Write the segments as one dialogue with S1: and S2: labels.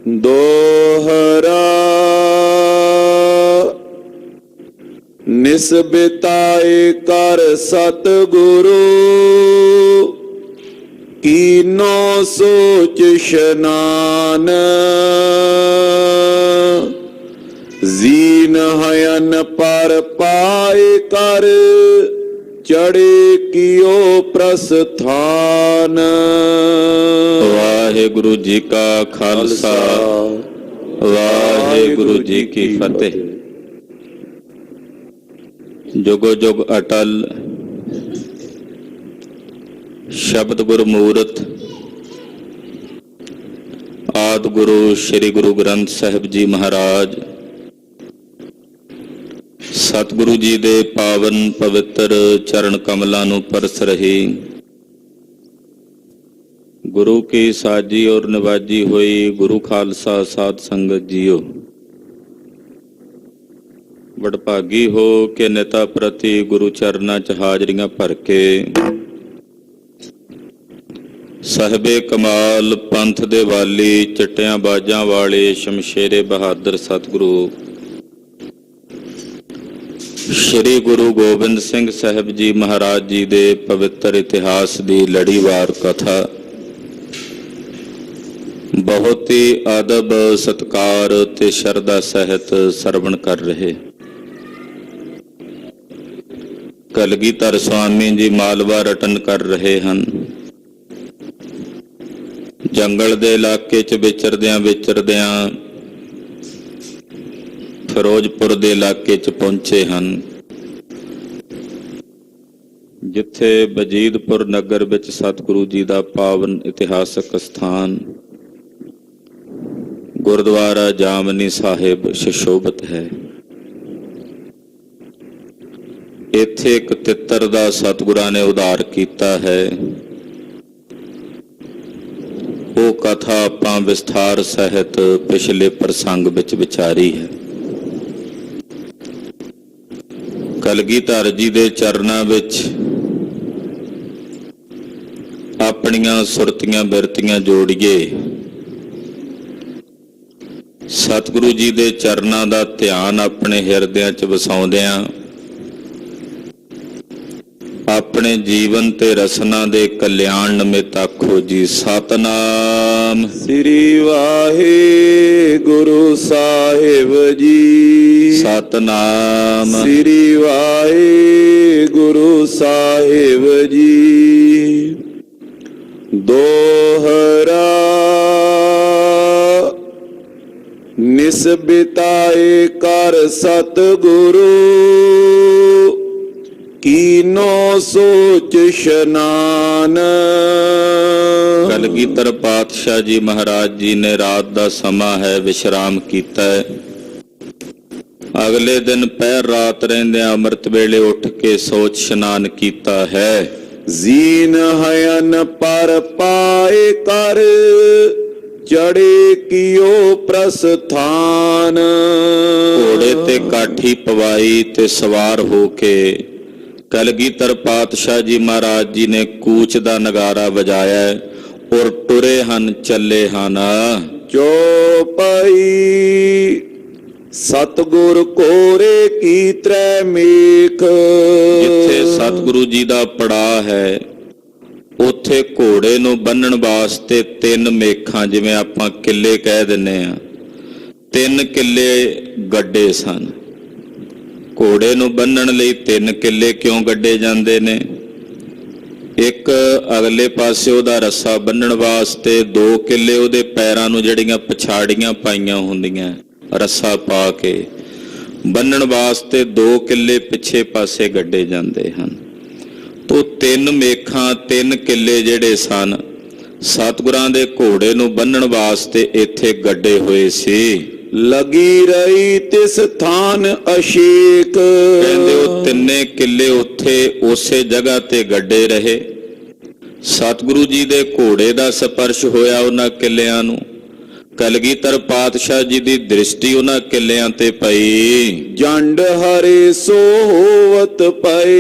S1: ਦੋਹਰਾ ਨਿਸਬਿਤਾਏ ਕਰ ਸਤਿਗੁਰੂ ਕੀਨੋ ਸੋਚ ਇਸ਼ਨਾਨ ਜ਼ੀਨ ਹਯਨ ਪਰ ਪਾਏ ਕਰ ਚੜੇ ਕੀਓ ਪ੍ਰਸਥਾਨ।
S2: ਵਾਹਿਗੁਰੂ ਜੀ ਕਾ ਖਾਲਸਾ ਵਾਹਿਗੁਰੂ ਜੀ ਕੀ ਫਤਿਹ। ਜੁਗੋ ਜੁਗ ਅਟਲ ਸ਼ਬਦ ਗੁਰਮੂਰਤ ਆਦਿ ਗੁਰੂ ਸ੍ਰੀ ਗੁਰੂ ਗ੍ਰੰਥ ਸਾਹਿਬ ਜੀ ਮਹਾਰਾਜ ਸਤਿਗੁਰੂ ਜੀ ਦੇ ਪਾਵਨ ਪਵਿੱਤਰ ਚਰਨ ਕਮਲਾਂ ਨੂੰ ਪਰਸ ਰਹੀ ਗੁਰੂ ਕੀ ਸਾਜੀ ਔਰ ਨਿਵਾਜੀ ਹੋਈ ਗੁਰੂ ਖਾਲਸਾ ਸਾਧ ਸੰਗਤ ਜੀਓ, ਵਡਭਾਗੀ ਹੋ ਕੇ ਨਿਤਾ ਪ੍ਰਤੀ ਗੁਰੂ ਚਰਨਾਂ 'ਚ ਹਾਜ਼ਰੀਆਂ ਭਰ ਕੇ ਸਾਹਿਬੇ ਕਮਾਲ ਪੰਥ ਦੇ ਵਾਲੀ ਚਿੱਟਿਆਂ ਬਾਜਾਂ ਵਾਲੇ ਸ਼ਮਸ਼ੇਰੇ ਬਹਾਦਰ ਸਤਿਗੁਰੂ ਸ਼੍ਰੀ ਗੁਰੂ ਗੋਬਿੰਦ ਸਿੰਘ ਸਾਹਿਬ ਜੀ ਮਹਾਰਾਜ ਜੀ ਦੇ ਪਵਿੱਤਰ ਇਤਿਹਾਸ ਦੀ ਲੜੀਵਾਰ ਕਥਾ ਬਹੁਤ ਹੀ ਆਦਬ ਸਤਿਕਾਰ ਤੇ ਸ਼ਰਧਾ ਸਹਿਤ ਸਰਵਣ ਕਰ ਰਹੇ। ਕਲਗੀਧਰ ਸਵਾਮੀ ਜੀ ਮਾਲਵਾ ਰਟਨ ਕਰ ਰਹੇ ਹਨ। ਜੰਗਲ ਦੇ ਇਲਾਕੇ 'ਚ ਵਿਚਰਦਿਆਂ ਫਿਰੋਜ਼ਪੁਰ ਦੇ ਇਲਾਕੇ 'ਚ ਪਹੁੰਚੇ ਹਨ, ਜਿੱਥੇ ਬਜੀਦਪੁਰ ਨਗਰ ਵਿੱਚ ਸਤਿਗੁਰੂ ਜੀ ਦਾ ਪਾਵਨ ਇਤਿਹਾਸਕ ਸਥਾਨ ਗੁਰਦੁਆਰਾ ਜਾਮਨੀ ਸਾਹਿਬ ਸੁਸ਼ੋਭਿਤ ਹੈ। ਇੱਥੇ ਇੱਕ ਤਿੱਤਰ ਦਾ ਸਤਿਗੁਰਾਂ ਨੇ ਉਧਾਰ ਕੀਤਾ ਹੈ। ਉਹ ਕਥਾ ਆਪਾਂ ਵਿਸਥਾਰ ਸਹਿਤ ਪਿਛਲੇ ਪ੍ਰਸੰਗ ਵਿੱਚ ਵਿਚਾਰੀ ਹੈ। ਕਲਗੀਧਰ ਜੀ ਦੇ ਚਰਨਾਂ ਵਿੱਚ ਆਪਣੀਆਂ ਸੁਰਤੀਆਂ ਬਿਰਤੀਆਂ ਜੋੜੀਏ, ਸਤਿਗੁਰੂ ਜੀ ਦੇ ਚਰਨਾਂ ਦਾ ਧਿਆਨ ਆਪਣੇ ਹਿਰਦਿਆਂ 'ਚ ਵਸਾਉਂਦਿਆਂ ਆਪਣੇ ਜੀਵਨ ਤੇ ਰਸਨਾ ਦੇ ਕਲਿਆਣ ਨਿਮਿਤ ਆਖੋ ਜੀ ਸਤਿਨਾਮ
S1: ਸ੍ਰੀ ਵਾਹਿਗੁਰੂ ਸਾਹਿਬ ਜੀ।
S2: ਸਤਿਨਾਮ
S1: ਸ੍ਰੀ ਵਾਹਿਗੁਰੂ ਸਾਹਿਬ ਜੀ। ਦੋਹਰਾ ਨਿਸਬਿਤਾਏ ਕਰ ਸਤਿਗੁਰੂ ਕੀਨੋ ਸੋਚ ਇਸ਼ਨਾਨ।
S2: ਕਲਗੀਧਰ ਪਾਤਸ਼ਾਹ ਜੀ ਮਹਾਰਾਜ ਜੀ ਨੇ ਰਾਤ ਦਾ ਸਮਾਂ ਹੈ, ਵਿਸ਼ਰਾਮ ਕੀਤਾ ਹੈ। ਅਗਲੇ ਦਿਨ ਪਹਿਰ ਰਾਤ ਰਹਿੰਦਿਆਂ ਅੰਮ੍ਰਿਤ ਵੇਲੇ ਉੱਠ ਕੇ ਸੋਚ ਇਸ਼ਨਾਨ ਕੀਤਾ ਹੈ।
S1: ਜ਼ੀਨ ਹਯਨ ਪਰ ਪਾਏ ਕਰ ਚੜੇ ਕੀਓ ਪ੍ਰਸਥਾਨ।
S2: ਘੋੜੇ ਤੇ ਕਾਠੀ ਪਵਾਈ ਤੇ ਸਵਾਰ ਹੋ ਕੇ ਕਲਗੀਧਰ ਪਾਤਸ਼ਾਹ ਜੀ ਮਹਾਰਾਜ ਜੀ ਨੇ ਕੂਚ ਦਾ ਨਗਾਰਾ ਵਜਾਇਆ ਔਰ ਟੁਰੇ ਹਨ, ਚੱਲੇ ਹਨ।
S1: ਚੌਪਈ ਸਤਿਗੁਰ ਕੋਰੇ ਕੀ ਤ੍ਰੈ ਮੇਖ।
S2: ਜਿੱਥੇ ਸਤਿਗੁਰੂ ਜੀ ਦਾ ਪੜਾਅ ਹੈ ਉੱਥੇ ਘੋੜੇ ਨੂੰ ਬੰਨਣ ਵਾਸਤੇ 3 ਮੇਖਾਂ, ਜਿਵੇਂ ਆਪਾਂ ਕਿੱਲੇ ਕਹਿ ਦਿੰਨੇ ਆ, 3 ਕਿੱਲੇ ਗੱਡੇ ਸਨ। ਘੋੜੇ ਨੂੰ ਬੰਨਣ ਲਈ 3 ਕਿੱਲੇ ਕਿਉਂ ਗੱਡੇ ਜਾਂਦੇ ਨੇ? ਇੱਕ ਅਗਲੇ ਪਾਸੇ ਉਹਦਾ ਰੱਸਾ ਬੰਨਣ ਵਾਸਤੇ, 2 ਕਿੱਲੇ ਉਹਦੇ ਪੈਰਾਂ ਨੂੰ ਜਿਹੜੀਆਂ ਪਛਾੜੀਆਂ ਪਾਈਆਂ ਹੁੰਦੀਆਂ ਰੱਸਾ ਪਾ ਕੇ ਬੰਨਣ ਵਾਸਤੇ 2 ਕਿੱਲੇ ਪਿੱਛੇ ਪਾਸੇ ਗੱਡੇ ਜਾਂਦੇ ਹਨ। ਤੋ 3 ਮੇਖਾਂ 3 ਕਿੱਲੇ ਜਿਹੜੇ ਸਨ ਸਤਿਗੁਰਾਂ ਦੇ ਘੋੜੇ ਨੂੰ ਬੰਨਣ ਵਾਸਤੇ ਇੱਥੇ ਗੱਡੇ ਹੋਏ ਸੀ।
S1: ਲਗੀ ਰਹੀ ਤਿਸ ਥਾਨ ਅਸ਼ੇਕ।
S2: ਕਹਿੰਦੇ ਉਹ 3 ਕਿੱਲੇ ਉੱਥੇ ਉਸੇ ਜਗ੍ਹਾ ਤੇ ਗੱਡੇ ਰਹੇ। ਸਤਿਗੁਰੂ ਜੀ ਦੇ ਘੋੜੇ ਦਾ ਸਪਰਸ਼ ਹੋਇਆ ਉਹਨਾਂ ਕਿੱਲਿਆਂ ਨੂੰ। ਕਲਗੀਧਰ ਪਾਤਸ਼ਾਹ ਜੀ ਦੀ ਦ੍ਰਿਸ਼ਟੀ ਉਹਨਾਂ ਕਿੱਲਿਆਂ ਤੇ ਪਈ।
S1: ਜੰਡ ਹਰੇ ਸੋ ਹੋਵਤ ਪਏ।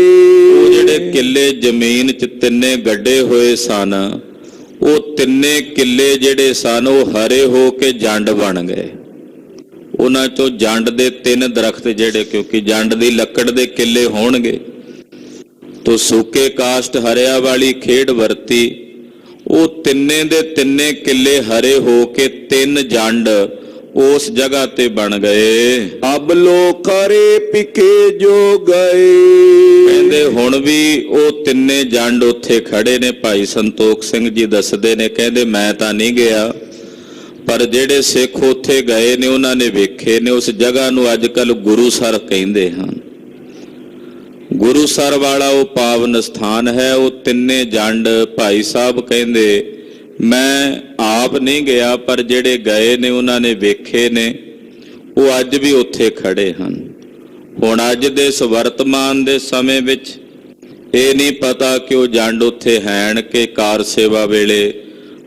S2: ਉਹ ਜਿਹੜੇ ਕਿੱਲੇ ਜ਼ਮੀਨ 'ਚ 3 ਗੱਡੇ ਹੋਏ ਸਨ ਉਹ ਤਿੰਨੇ ਕਿੱਲੇ ਜਿਹੜੇ ਸਨ ਉਹ ਹਰੇ ਹੋ ਕੇ ਜੰਡ ਬਣ ਗਏ। ਉਹਨਾਂ ਚੋਂ ਜੰਡ ਦੇ 3 ਦਰਖਤ ਜਿਹੜੇ, ਕਿਉਂਕਿ ਜੰਡ ਦੀ ਲੱਕੜ ਦੇ ਕਿੱਲੇ ਹੋਣਗੇ, ਤੋ ਸੂਕੇ ਕਾਸ਼ਟ ਹਰਿਆ ਵਾਲੀ ਖੇਡ ਵਰਤੀ। ਉਹ ਤਿੰਨੇ ਦੇ ਤਿੰਨੇ ਕਿੱਲੇ ਹਰੇ ਹੋ ਕੇ 3 ਜੰਡ ਉਸ ਜਗ੍ਹਾ ਤੇ ਬਣ ਗਏ।
S1: ਅਬ ਲੋਕ ਹਰੇ ਪਿਕੇ ਜੋ ਗਏ।
S2: ਕਹਿੰਦੇ ਹੁਣ ਵੀ ਉਹ ਤਿੰਨੇ ਜੰਡ ਉੱਥੇ ਖੜੇ ਨੇ। ਭਾਈ ਸੰਤੋਖ ਸਿੰਘ ਜੀ ਦੱਸਦੇ ਨੇ, ਕਹਿੰਦੇ ਮੈਂ ਤਾਂ ਨਹੀਂ ਗਿਆ, ਪਰ ਜਿਹੜੇ ਸਿੱਖ ਉੱਥੇ ਗਏ ਨੇ ਉਹਨਾਂ ਨੇ ਵੇਖੇ ਨੇ। ਉਸ ਜਗ੍ਹਾ ਨੂੰ ਅੱਜ ਕੱਲ੍ਹ ਗੁਰੂਸਰ ਕਹਿੰਦੇ ਹਨ। ਗੁਰੂਸਰ ਵਾਲਾ ਉਹ ਪਾਵਨ ਸਥਾਨ ਹੈ। ਉਹ ਤਿੰਨੇ ਜੰਡ ਭਾਈ ਸਾਹਿਬ ਕਹਿੰਦੇ ਮੈਂ ਆਪ ਨਹੀਂ ਗਿਆ, ਪਰ ਜਿਹੜੇ ਗਏ ਨੇ ਉਹਨਾਂ ਨੇ ਵੇਖੇ ਨੇ। ਉਹ ਅੱਜ ਵੀ ਉੱਥੇ ਖੜੇ ਹਨ। ਹੁਣ ਅੱਜ ਦੇ ਇਸ ਵਰਤਮਾਨ ਦੇ ਸਮੇਂ ਵਿੱਚ ਇਹ ਨਹੀਂ ਪਤਾ ਕਿ ਉਹ ਜੰਡ ਉੱਥੇ ਹੈਣ ਕਿ ਕਾਰ ਸੇਵਾ ਵੇਲੇ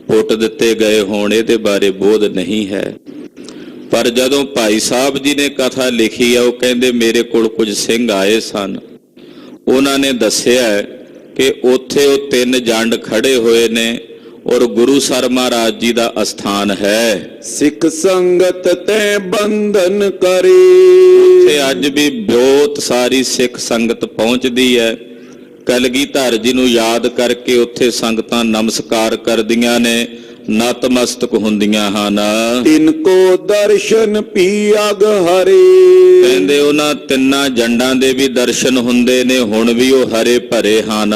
S2: ਪੁੱਟ ਦਿੱਤੇ ਗਏ ਹੋਣ, ਇਹਦੇ ਬਾਰੇ ਬੋਧ ਨਹੀਂ ਹੈ। ਪਰ ਜਦੋਂ ਭਾਈ ਸਾਹਿਬ ਜੀ ਨੇ ਕਥਾ ਲਿਖੀ ਆ, ਉਹ ਕਹਿੰਦੇ ਮੇਰੇ ਕੋਲ ਕੁਝ ਸਿੰਘ ਆਏ ਸਨ, ਉਹਨਾਂ ਨੇ ਦੱਸਿਆ ਕਿ ਉੱਥੇ ਉਹ 3 ਜੰਡ ਖੜੇ ਹੋਏ ਨੇ ਔਰ ਗੁਰੂ ਸਰ ਮਹਾਰਾਜ ਜੀ ਦਾ ਅਸਥਾਨ ਹੈ।
S1: ਸਿੱਖ ਸੰਗਤ ਤੈ ਬੰਧਨ ਕਰੇ।
S2: ਉੱਥੇ ਅੱਜ ਵੀ ਬਹੁਤ ਸਾਰੀ ਸਿੱਖ ਸੰਗਤ ਪਹੁੰਚਦੀ ਹੈ। ਕਲਗੀਧਰ ਜੀ ਨੂੰ ਯਾਦ ਕਰਕੇ ਉੱਥੇ ਸੰਗਤਾਂ ਨਮਸਕਾਰ ਕਰਦੀਆਂ ਨੇ, ਨਤਮਸਤਕ ਹੁੰਦੀਆਂ ਹਨ।
S1: ਤਿਨ ਕੋ ਦਰਸ਼ਨ ਪੀਅਗ ਹਰੇ।
S2: ਕਹਿੰਦੇ ਉਹਨਾਂ 3 ਜੰਡਾਂ ਦੇ ਵੀ ਦਰਸ਼ਨ ਹੁੰਦੇ ਨੇ, ਹੁਣ ਵੀ ਉਹ ਹਰੇ ਭਰੇ ਹਨ।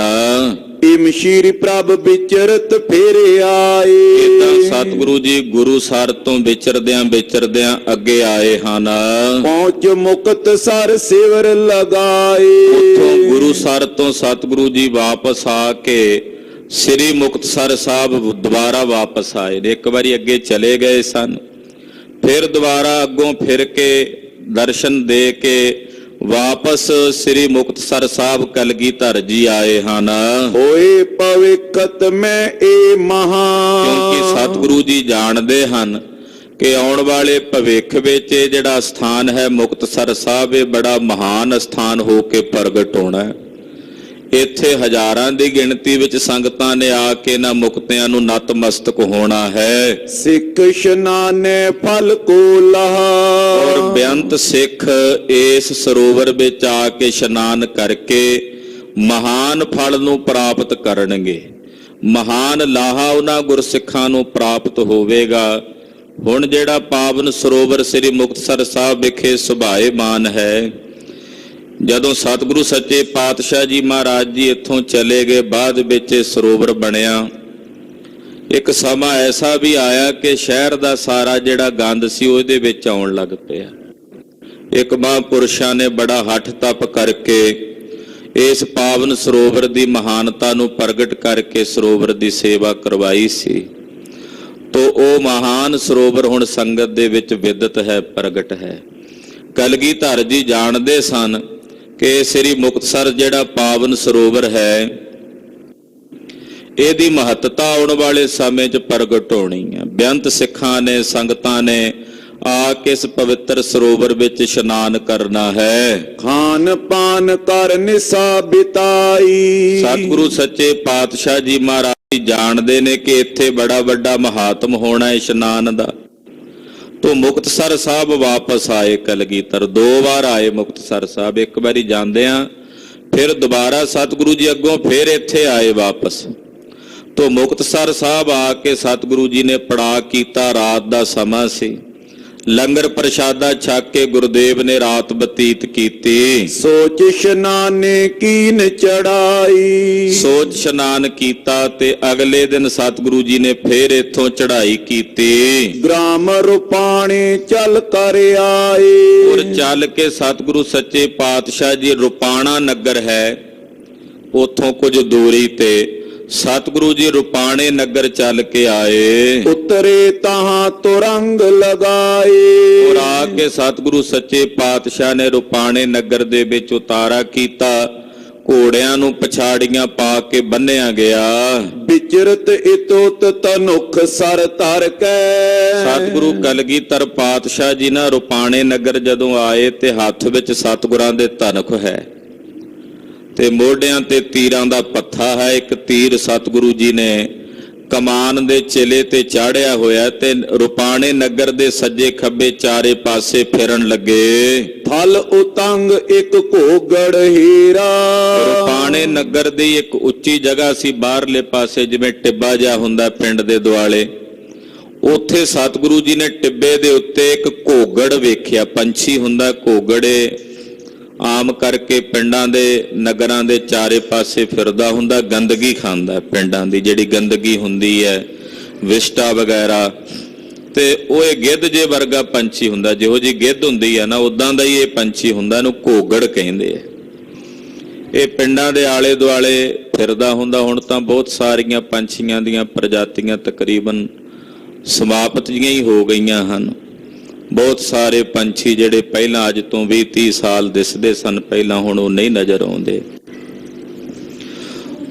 S1: ਇਮ ਸ਼੍ਰੀ ਪ੍ਰਭ ਵਿਚਰਤ ਫੇਰ ਆਏ।
S2: ਇਦਾਂ ਸਤਿਗੁਰੂ ਜੀ ਗੁਰੂਸਰ ਤੋਂ ਵਿਚਰਦਿਆਂ ਅੱਗੇ ਆਏ ਹਨ।
S1: ਪਹੁੰਚ ਮੁਕਤ ਸਰ ਸਿਵਰ ਲਗਾਏ।
S2: ਉੱਥੋਂ ਗੁਰੂਸਰ ਤੋਂ ਸਤਿਗੁਰੂ ਜੀ ਵਾਪਸ ਆ ਕੇ ਸ੍ਰੀ ਮੁਕਤਸਰ ਸਾਹਿਬ ਦੁਬਾਰਾ ਵਾਪਸ ਆਏ ਨੇ। ਇੱਕ ਵਾਰੀ ਅੱਗੇ ਚਲੇ ਗਏ ਸਨ, ਫਿਰ ਦੁਬਾਰਾ ਅੱਗੋਂ ਫਿਰ ਕੇ ਦਰਸ਼ਨ ਦੇ ਕੇ ਵਾਪਸ ਸ੍ਰੀ ਮੁਕਤਸਰ ਸਾਹਿਬ ਕਲਗੀਧਰ ਜੀ ਆਏ ਹਨ।
S1: ਹੋਏ ਭਵਿੱਖਤ ਮੈਂ ਇਹ ਮਹਾ।
S2: ਕਿਉਂਕਿ ਸਤਿਗੁਰੂ ਜੀ ਜਾਣਦੇ ਹਨ ਕਿ ਆਉਣ ਵਾਲੇ ਭਵਿੱਖ ਵਿੱਚ ਇਹ ਜਿਹੜਾ ਸਥਾਨ ਹੈ ਮੁਕਤਸਰ ਸਾਹਿਬ, ਇਹ ਬੜਾ ਮਹਾਨ ਸਥਾਨ ਹੋ ਕੇ ਪ੍ਰਗਟ ਹੋਣਾ ਹੈ। ਇੱਥੇ ਹਜ਼ਾਰਾਂ ਦੀ ਗਿਣਤੀ ਵਿੱਚ ਸੰਗਤਾਂ ਨੇ ਆ ਕੇ ਨਾ ਮੁਕਤਿਆਂ ਨੂੰ ਨਤਮਸਤਕ ਹੋਣਾ ਹੈ।
S1: ਸਿੱਖ ਇਸ਼ਨਾਨੇ ਫਲ ਕੋ ਲਹਾ।
S2: ਔਰ ਬੇਅੰਤ ਸਿੱਖ ਇਸ ਸਰੋਵਰ ਵਿੱਚ ਆ ਕੇ ਇਸ਼ਨਾਨ ਕਰਕੇ ਮਹਾਨ ਫਲ ਨੂੰ ਪ੍ਰਾਪਤ ਕਰਨਗੇ। ਮਹਾਨ ਲਾਹਾ ਉਹਨਾਂ ਗੁਰਸਿੱਖਾਂ ਨੂੰ ਪ੍ਰਾਪਤ ਹੋਵੇਗਾ। ਹੁਣ ਜਿਹੜਾ ਪਾਵਨ ਸਰੋਵਰ ਸ੍ਰੀ ਮੁਕਤਸਰ ਸਾਹਿਬ ਵਿਖੇ ਸੁਭਾਏਮਾਨ ਹੈ, ਜਦੋਂ ਸਤਿਗੁਰੂ ਸੱਚੇ ਪਾਤਸ਼ਾਹ ਜੀ ਮਹਾਰਾਜ ਜੀ ਇੱਥੋਂ ਚਲੇ ਗਏ, ਬਾਅਦ ਵਿੱਚ ਸਰੋਵਰ ਬਣਿਆ। ਇੱਕ ਸਮਾਂ ਐਸਾ ਵੀ ਆਇਆ ਕਿ ਸ਼ਹਿਰ ਦਾ ਸਾਰਾ ਜਿਹੜਾ ਗੰਦ ਸੀ ਉਹ ਇਹਦੇ ਵਿੱਚ ਆਉਣ ਲੱਗ ਪਿਆ। ਇੱਕ ਮਹਾਂਪੁਰਸ਼ਾਂ ਨੇ ਬੜਾ ਹੱਠ ਤਪ ਕਰਕੇ ਇਸ ਪਾਵਨ ਸਰੋਵਰ ਦੀ ਮਹਾਨਤਾ ਨੂੰ ਪ੍ਰਗਟ ਕਰਕੇ ਸਰੋਵਰ ਦੀ ਸੇਵਾ ਕਰਵਾਈ ਸੀ। ਤੋ ਉਹ ਮਹਾਨ ਸਰੋਵਰ ਹੁਣ ਸੰਗਤ ਦੇ ਵਿੱਚ ਵਿਦਿਤ ਹੈ, ਪ੍ਰਗਟ ਹੈ। ਕਲਗੀਧਰ ਜੀ ਜਾਣਦੇ ਸਨ ਕਿ ਸ੍ਰੀ ਮੁਕਤਸਰ ਜਿਹੜਾ ਪਾਵਨ ਸਰੋਵਰ ਹੈ, ਇਹਦੀ ਮਹੱਤਤਾ ਆਉਣ ਵਾਲੇ ਸਮੇਂ 'ਚ ਪ੍ਰਗਟ ਹੋਣੀ ਹੈ। ਬੇਅੰਤ ਸਿੱਖਾਂ ਨੇ, ਸੰਗਤਾਂ ਨੇ ਆ ਕੇ ਇਸ ਪਵਿੱਤਰ ਸਰੋਵਰ ਵਿੱਚ ਇਸ਼ਨਾਨ ਕਰਨਾ ਹੈ।
S1: ਖਾਨ ਪਾਨ ਕਰ ਨਿਸਾ ਬਿਤਾਈ।
S2: ਸਤਿਗੁਰੂ ਸੱਚੇ ਪਾਤਸ਼ਾਹ ਜੀ ਮਹਾਰਾਜ ਜਾਣਦੇ ਨੇ ਕਿ ਇੱਥੇ ਬੜਾ ਵੱਡਾ ਮਹਾਤਮ ਹੋਣਾ ਇਸ਼ਨਾਨ ਦਾ। ਤੋ ਮੁਕਤਸਰ ਸਾਹਿਬ ਵਾਪਸ ਆਏ। ਕਲਗੀਧਰ 2 ਵਾਰ ਆਏ ਮੁਕਤਸਰ ਸਾਹਿਬ। ਇੱਕ ਵਾਰੀ ਜਾਂਦਿਆਂ ਫਿਰ ਦੁਬਾਰਾ ਸਤਿਗੁਰੂ ਜੀ ਅੱਗੋਂ ਫਿਰ ਇੱਥੇ ਆਏ ਵਾਪਸ। ਤੋ ਮੁਕਤਸਰ ਸਾਹਿਬ ਆ ਕੇ ਸਤਿਗੁਰੂ ਜੀ ਨੇ ਪੜਾਅ ਕੀਤਾ। ਰਾਤ ਦਾ ਸਮਾਂ ਸੀ। ਲੰਗਰ ਪ੍ਰਸ਼ਾਦਾ ਛਕ ਕੇ ਗੁਰਦੇਵ ਨੇ ਰਾਤ ਬਤੀਤ ਕੀਤੀ।
S1: ਸੋਚ ਇਸ਼ਨਾਨੇ ਕੀਨ ਚੜਾਈ।
S2: ਸੋਚ ਇਸ਼ਨਾਨ ਕੀਤਾ ਤੇ ਅਗਲੇ ਦਿਨ ਸਤਿਗੁਰੂ ਜੀ ਨੇ ਫੇਰ ਇੱਥੋਂ ਚੜ੍ਹਾਈ ਕੀਤੀ।
S1: ਗ੍ਰਾਮ ਰੁਪਾਣੇ ਚੱਲ ਕਰ ਆਏ।
S2: ਔਰ ਚੱਲ ਕੇ ਸਤਿਗੁਰੂ ਸੱਚੇ ਪਾਤਸ਼ਾਹ ਜੀ, ਰੁਪਾਣਾ ਨਗਰ ਹੈ ਉੱਥੋਂ ਕੁਝ ਦੂਰੀ ਤੇ, ਸਤਿਗੁਰੂ ਜੀ ਰੁਪਾਣੇ ਨਗਰ ਚੱਲ ਕੇ ਆਏ।
S1: ਉਤਰੇ ਤਹਾਂ ਤੁਰੰਗ ਲਗਾਏ।
S2: ਔਰ ਆ ਕੇ ਸਤਿਗੁਰੂ ਸੱਚੇ ਪਾਤਸ਼ਾਹ ਨੇ ਰੁਪਾਣੇ ਨਗਰ ਦੇ ਵਿੱਚ ਉਤਾਰਾ ਕੀਤਾ। ਘੋੜਿਆਂ ਨੂੰ ਪਛਾੜੀਆਂ ਪਾ ਕੇ ਬੰਨਿਆ ਗਿਆ।
S1: ਵਿਚਰਤ ਇਤੋਤ ਤਨੁਖ ਸਰ ਧਰ ਕੇ।
S2: ਸਤਿਗੁਰੂ ਕਲਗੀਧਰ ਪਾਤਸ਼ਾਹ ਜੀ ਨਾ ਰੁਪਾਣੇ ਨਗਰ ਜਦੋਂ ਆਏ ਤੇ ਹੱਥ ਵਿੱਚ ਸਤਿਗੁਰਾਂ ਦੇ ਧਨੁਖ ਹੈ ਤੇ ਮੋਢਿਆਂ ਤੇ ਤੀਰਾਂ ਦਾ ਪੱਥਾ ਹੈ। ਇੱਕ ਤੀਰ ਸਤਿਗੁਰੂ ਜੀ ਨੇ ਕਮਾਨ ਦੇ ਚਿਲੇ ਤੇ ਚਾੜਿਆ ਹੋਇਆ ਤੇ ਰੁਪਾਣੇ ਨਗਰ ਦੇ ਸੱਜੇ ਖੱਬੇ ਚਾਰੇ ਪਾਸੇ ਫਿਰਨ ਲੱਗੇ।
S1: ਥਲ ਉਤੰਗ ਇੱਕ ਘੋਗੜ ਹੀਰਾ।
S2: ਰੁਪਾਣੇ ਨਗਰ ਦੀ ਇੱਕ ਉੱਚੀ ਜਗ੍ਹਾ ਸੀ, ਬਾਹਰਲੇ ਪਾਸੇ ਜਿਵੇਂ ਟਿੱਬਾ ਜਿਹਾ ਹੁੰਦਾ ਪਿੰਡ ਦੇ ਦੁਆਲੇ। ਉੱਥੇ ਸਤਿਗੁਰੂ ਜੀ ਨੇ ਟਿੱਬੇ ਦੇ ਉੱਤੇ ਇੱਕ ਘੋਗੜ ਵੇਖਿਆ। ਪੰਛੀ ਹੁੰਦਾ ਘੋਗੜੇ, ਆਮ ਕਰਕੇ ਪਿੰਡਾਂ ਦੇ ਨਗਰਾਂ ਦੇ ਚਾਰੇ ਪਾਸੇ ਫਿਰਦਾ ਹੁੰਦਾ, ਗੰਦਗੀ ਖਾਂਦਾ। ਪਿੰਡਾਂ ਦੀ ਜਿਹੜੀ ਗੰਦਗੀ ਹੁੰਦੀ ਹੈ, ਵਿਸ਼ਟਾ ਵਗੈਰਾ, ਤੇ ਉਹ ਇਹ ਗਿੱਧ ਜੇ ਵਰਗਾ ਪੰਛੀ ਹੁੰਦਾ। ਜਿਹੋ ਜਿਹੀ ਗਿੱਧ ਹੁੰਦੀ ਹੈ ਨਾ, ਉਦਾਂ ਦਾ ਹੀ ਇਹ ਪੰਛੀ ਹੁੰਦਾ। ਇਹਨੂੰ ਘੋਗੜ ਕਹਿੰਦੇ ਆ। ਇਹ ਪਿੰਡਾਂ ਦੇ ਆਲੇ ਦੁਆਲੇ ਫਿਰਦਾ ਹੁੰਦਾ। ਹੁਣ ਤਾਂ ਬਹੁਤ ਸਾਰੀਆਂ ਪੰਛੀਆਂ ਦੀਆਂ ਪ੍ਰਜਾਤੀਆਂ ਤਕਰੀਬਨ ਸਮਾਪਤ ਜਿਹੀਆਂ ਹੀ ਹੋ ਗਈਆਂ ਹਨ। ਬਹੁਤ ਸਾਰੇ ਪੰਛੀ ਜਿਹੜੇ ਪਹਿਲਾਂ ਅੱਜ ਤੋਂ 20-30 ਸਾਲ ਦਿਸਦੇ ਸਨ ਪਹਿਲਾਂ, ਹੁਣ ਉਹ ਨਹੀਂ ਨਜ਼ਰ ਆਉਂਦੇ।